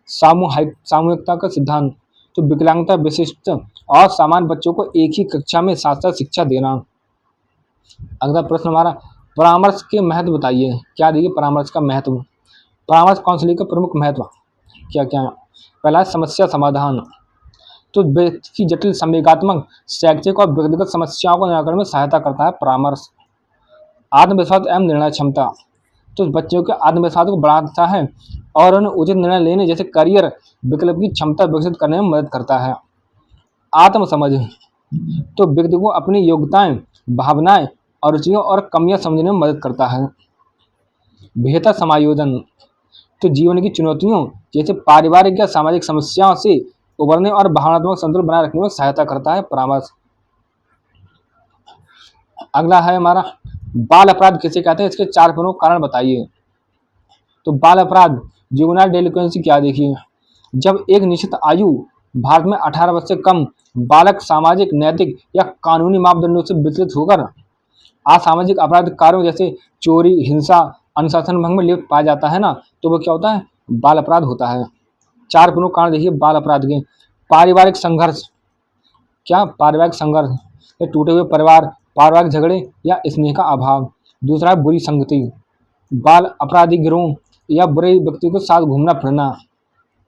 सामूहिकता का सिद्धांत, तो विकलांगता विशिष्ट और सामान्य बच्चों को एक ही कक्षा में साथ साथ शिक्षा देना। अगला प्रश्न हमारा परामर्श के महत्व बताइए। क्या देखिए परामर्श का महत्व, परामर्श काउंसलिंग का प्रमुख महत्व क्या क्या है। पहला समस्या समाधान, तो व्यक्ति की जटिल संवेगात्मक, शैक्षिक और व्यक्तिगत समस्याओं को निराकरण में सहायता करता है परामर्श। आत्मविश्वास एवं निर्णय क्षमता, तो बच्चों के आत्मविश्वास को बढ़ाता है और उन्हें उचित निर्णय लेने जैसे करियर विकल्प की क्षमता विकसित करने में मदद करता है। आत्मसमझ, तो व्यक्ति को अपनी योग्यताएं, भावनाएं और रुचियों और कमियां समझने में मदद करता है। बेहतर समायोजन, तो जीवन की चुनौतियों जैसे पारिवारिक या सामाजिक समस्याओं से उबरने और भावनात्मक संतुलन बनाए रखने में सहायता करता है। परामर्श। अगला है हमारा बाल अपराध किसे कहते हैं, इसके 4 प्रमुख कारण बताइए। तो बाल अपराध जुवेनाइल डेलिक्वेंसी क्या देखिए, जब एक निश्चित आयु भारत में 18 वर्ष से कम बालक सामाजिक, नैतिक या कानूनी मापदंडों से विचलित होकर असामाजिक अपराध कार्यों जैसे चोरी, हिंसा, अनुशासन भंग में लिप्त पाया जाता है ना, तो वो क्या होता है, बाल अपराध होता है। 4 प्रमुख कारण देखिए बाल अपराध के। पारिवारिक संघर्ष, क्या पारिवारिक संघर्ष, या टूटे हुए परिवार, पारिवारिक झगड़े या स्नेह का अभाव। दूसरा है बुरी संगति, बाल अपराधी गिरोह या बुरे व्यक्ति के साथ घूमना फिरना।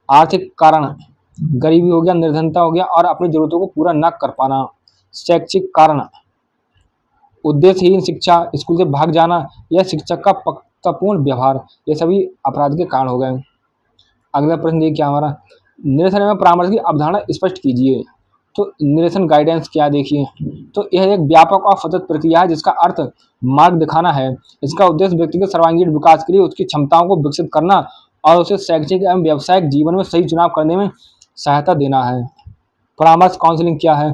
आर्थिक कारण, गरीबी हो गया, निर्धनता हो गया और अपनी जरूरतों को पूरा न कर पाना। शैक्षिक कारण, उद्देश्यहीन शिक्षा, स्कूल से भाग जाना या शिक्षक का पक्षपूर्ण व्यवहार, ये सभी अपराध के कारण हो गए। अगला प्रश्न देखिए क्या हमारा, निरसन एवं परामर्श की अवधारणा स्पष्ट कीजिए। तो निरसन गाइडेंस क्या देखिए, तो यह एक व्यापक और सतत प्रक्रिया है जिसका अर्थ मार्ग दिखाना है। इसका उद्देश्य व्यक्ति के सर्वांगीण विकास के लिए उसकी क्षमताओं को विकसित करना और उसे शैक्षिक एवं व्यावसायिक जीवन में सही चुनाव करने में सहायता देना है। परामर्श काउंसलिंग क्या है,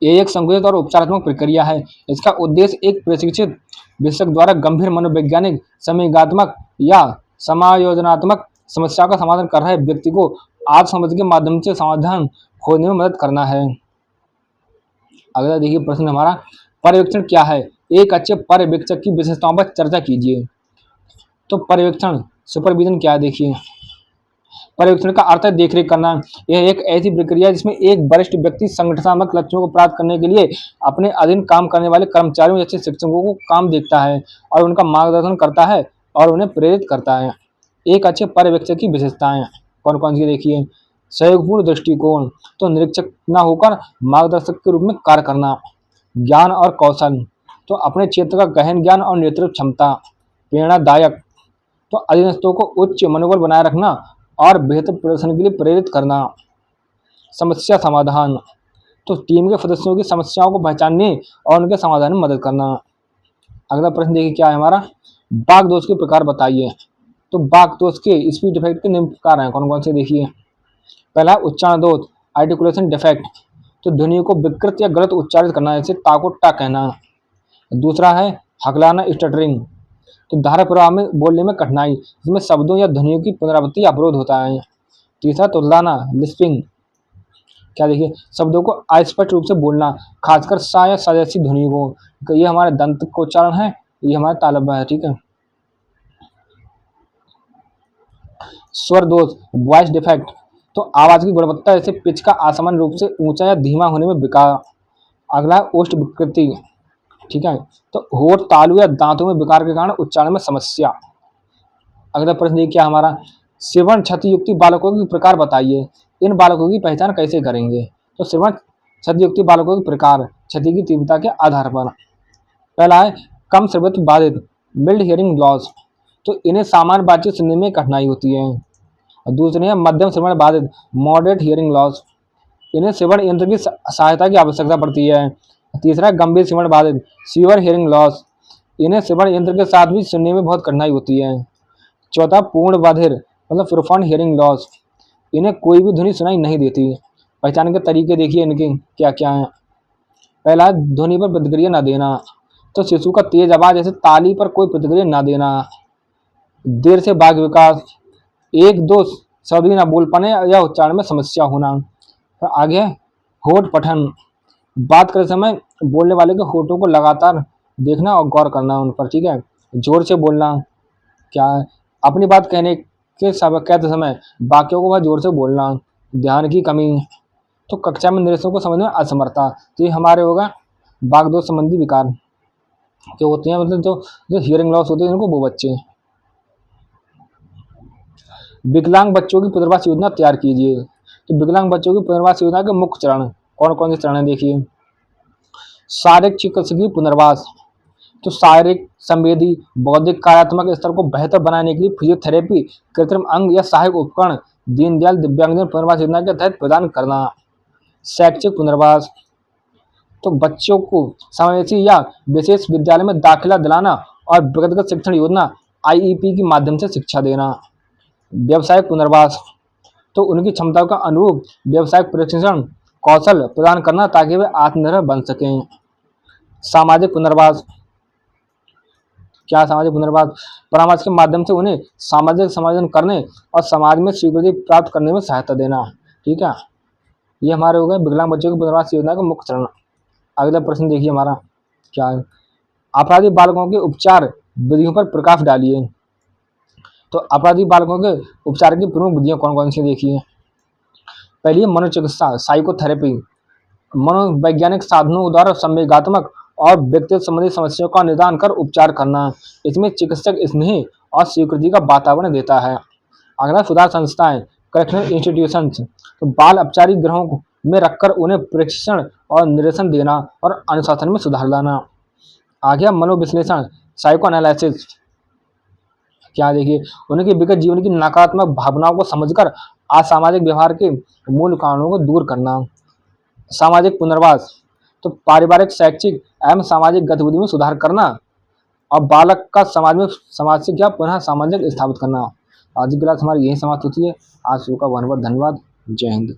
ये एक संगठित और उपचारात्मक प्रक्रिया है। इसका उद्देश्य एक प्रशिक्षित विशेषज्ञ द्वारा गंभीर मनोवैज्ञानिक, संवेगात्मक या समायोजनात्मक समस्या का समाधान कर रहे व्यक्ति को आत्मसमझ के माध्यम से समाधान खोजने में मदद करना है। अगला देखिए प्रश्न हमारा, पर्यवेक्षण क्या है, एक अच्छे पर्यवेक्षक की विशेषताओं पर चर्चा कीजिए। तो पर्यवेक्षण सुपरविजन क्या है देखिए, पर्यवेक्षण का अर्थ है देखरेख करना। यह एक ऐसी प्रक्रिया है जिसमें एक वरिष्ठ व्यक्ति संगठनात्मक लक्ष्यों को प्राप्त करने के लिए अपने अधीन काम करने वाले कर्मचारियों जैसे शिक्षकों को काम देखता है और उनका मार्गदर्शन करता है और उन्हें प्रेरित करता है। एक अच्छे पर्यवेक्षक की विशेषताएं कौन कौन सी देखिए, सहयोगपूर्ण दृष्टिकोण, तो निरीक्षक न होकर मार्गदर्शक के रूप में कार्य करना। ज्ञान और कौशल, तो अपने क्षेत्र का गहन ज्ञान और नेतृत्व क्षमता। प्रेरणादायक, तो अधीनस्थों को उच्च मनोबल बनाए रखना और बेहतर प्रदर्शन के लिए प्रेरित करना। समस्या समाधान, तो टीम के सदस्यों की समस्याओं को पहचानने और उनके समाधान में मदद करना। अगला प्रश्न देखिए क्या है हमारा, वाक् दोष के प्रकार बताइए। तो वाक् दोष के स्पीच डिफेक्ट के निम्न प्रकार हैं, कौन कौन से देखिए। पहला उच्चारण दोष, आर्टिकुलेशन डिफेक्ट, तो ध्वनि को विकृत या गलत उच्चारित करना, जैसे टा को टा कहना। दूसरा है हकलाना, स्टटरिंग, तो धारा प्रवाह में बोलने में कठिनाई, जिसमें शब्दों या ध्वनियों की पुनरावृत्ति अवरोध होता है। तीसरा तुलना, लिस्पिंग, क्या देखिए, शब्दों को अस्पष्ट रूप से बोलना, खासकर सा या सा जैसी ध्वनि को। तो ये हमारे दंत का उच्चारण है, ये हमारा तालव्य है, ठीक है। स्वर दोष, वॉइस डिफेक्ट, तो आवाज की गुणवत्ता जैसे पिच का असामान्य रूप से ऊंचा या धीमा होने में विकार। अगला है ओष्ठ विकृति, ठीक है, तो होठ, तालू या दांतों में विकार के कारण उच्चारण में समस्या। अगला प्रश्न देखिए क्या हमारा, श्रवण क्षति युक्ति बालकों के प्रकार बताइए। इन बालकों की पहचान कैसे करेंगे। तो श्रवण क्षति युक्ति बालकों के प्रकार क्षति की तीव्रता के आधार पर। पहला है कम श्रवण बाधित, मिल्ड हियरिंग लॉस, तो इन्हें सामान्य बातचीत सुनने में कठिनाई होती है। और दूसरे है मध्यम श्रवण बाधित, मॉडरेट हियरिंग लॉस, इन्हें श्रवण यंत्र की सहायता की आवश्यकता पड़ती है। तीसरा है गंभीर श्रवण बाधित, सीवियर हियरिंग लॉस, इन्हें श्रवण यंत्र के साथ भी सुनने में बहुत कठिनाई होती है। चौथा पूर्ण बधिर, मतलब प्रोफाउंड हियरिंग लॉस, इन्हें कोई भी ध्वनि सुनाई नहीं देती। पहचान के तरीके देखिए इनके क्या क्या हैं। पहला है ध्वनि पर प्रतिक्रिया न देना, तो शिशु का तेज आवाज जैसे ताली पर कोई प्रतिक्रिया न देना। देर से वाक्य विकास, एक दो शब्द भी न बोल पाने या उच्चारण में समस्या होना। तो आगे होठ पठन, बात करते समय बोलने वाले के होठों को लगातार देखना और गौर करना उन पर, ठीक है। जोर से बोलना, क्या है, अपनी बात कहने के कहते समय वाक्यों को वह जोर से बोलना। ध्यान की कमी, तो कक्षा में निर्देशों को समझने में असमर्थता, तो ये हमारे होगा वागदोष संबंधी विकार जो होते हैं, मतलब जो हियरिंग लॉस होते हैं इनको वो बच्चे। विकलांग बच्चों की पुनर्वास योजना तैयार कीजिए। तो विकलांग बच्चों की पुनर्वास योजना के मुख्य चरण कौन कौन से चरण हैं देखिए। शारीरिक चिकित्सकीय पुनर्वास, तो शारीरिक, संवेदी, बौद्धिक, कार्यात्मक स्तर को बेहतर बनाने के लिए फिजियोथेरेपी, कृत्रिम अंग या सहायक उपकरण दीनदयाल दिव्यांगजन पुनर्वास योजना के तहत प्रदान करना। शैक्षिक पुनर्वास, तो बच्चों को समावेशी या विशेष विद्यालय में दाखिला दिलाना और व्यक्तिगत शिक्षण योजना आईईपी के माध्यम से शिक्षा देना। व्यवसायिक पुनर्वास, तो उनकी क्षमताओं का अनुरूप व्यवसायिक प्रशिक्षण कौशल प्रदान करना ताकि वे आत्मनिर्भर बन सकें। सामाजिक पुनर्वास, क्या सामाजिक पुनर्वास, परामर्श के माध्यम से उन्हें सामाजिक समायोजन करने और समाज में स्वीकृति प्राप्त करने में सहायता देना। ठीक है, ये हमारे हो गए विकलांग बच्चों की पुनर्वास योजना का मुख्य चरण। अगला प्रश्न देखिए हमारा क्या है, अपराधी बालकों के उपचार विधियों पर प्रकाश डालिए। तो अपराधी बालकों के उपचार की प्रमुख विधियां कौन कौन सी देखिए। पहली है मनोचिकित्सा, साइकोथेरेपी, मनोवैज्ञानिक साधनों द्वारा संवेगात्मक और व्यक्तिगत संबंधी समस्याओं का निदान कर उपचार करना। इसमें चिकित्सक स्नेह और स्वीकृति का वातावरण देता है। अगला सुधार संस्थाएं, करेक्शनल इंस्टीट्यूशंस, तो बाल अपचारी गृहों में रखकर उन्हें प्रशिक्षण और निर्देशन देना और अनुशासन में सुधार लाना। आ गया मनोविश्लेषण, साइको एनालिसिस, क्या देखिए, उनके विगत जीवन की नकारात्मक भावनाओं को समझकर असामाजिक व्यवहार के मूल कारणों को दूर करना। सामाजिक पुनर्वास, तो पारिवारिक, शैक्षिक एवं सामाजिक गतिविधियों में सुधार करना और बालक का समाज से क्या पुनः सामंजस्य स्थापित करना। आज की क्लास हमारी यही समाप्त होती है। आज का बहुत बहुत धन्यवाद। जय हिंद।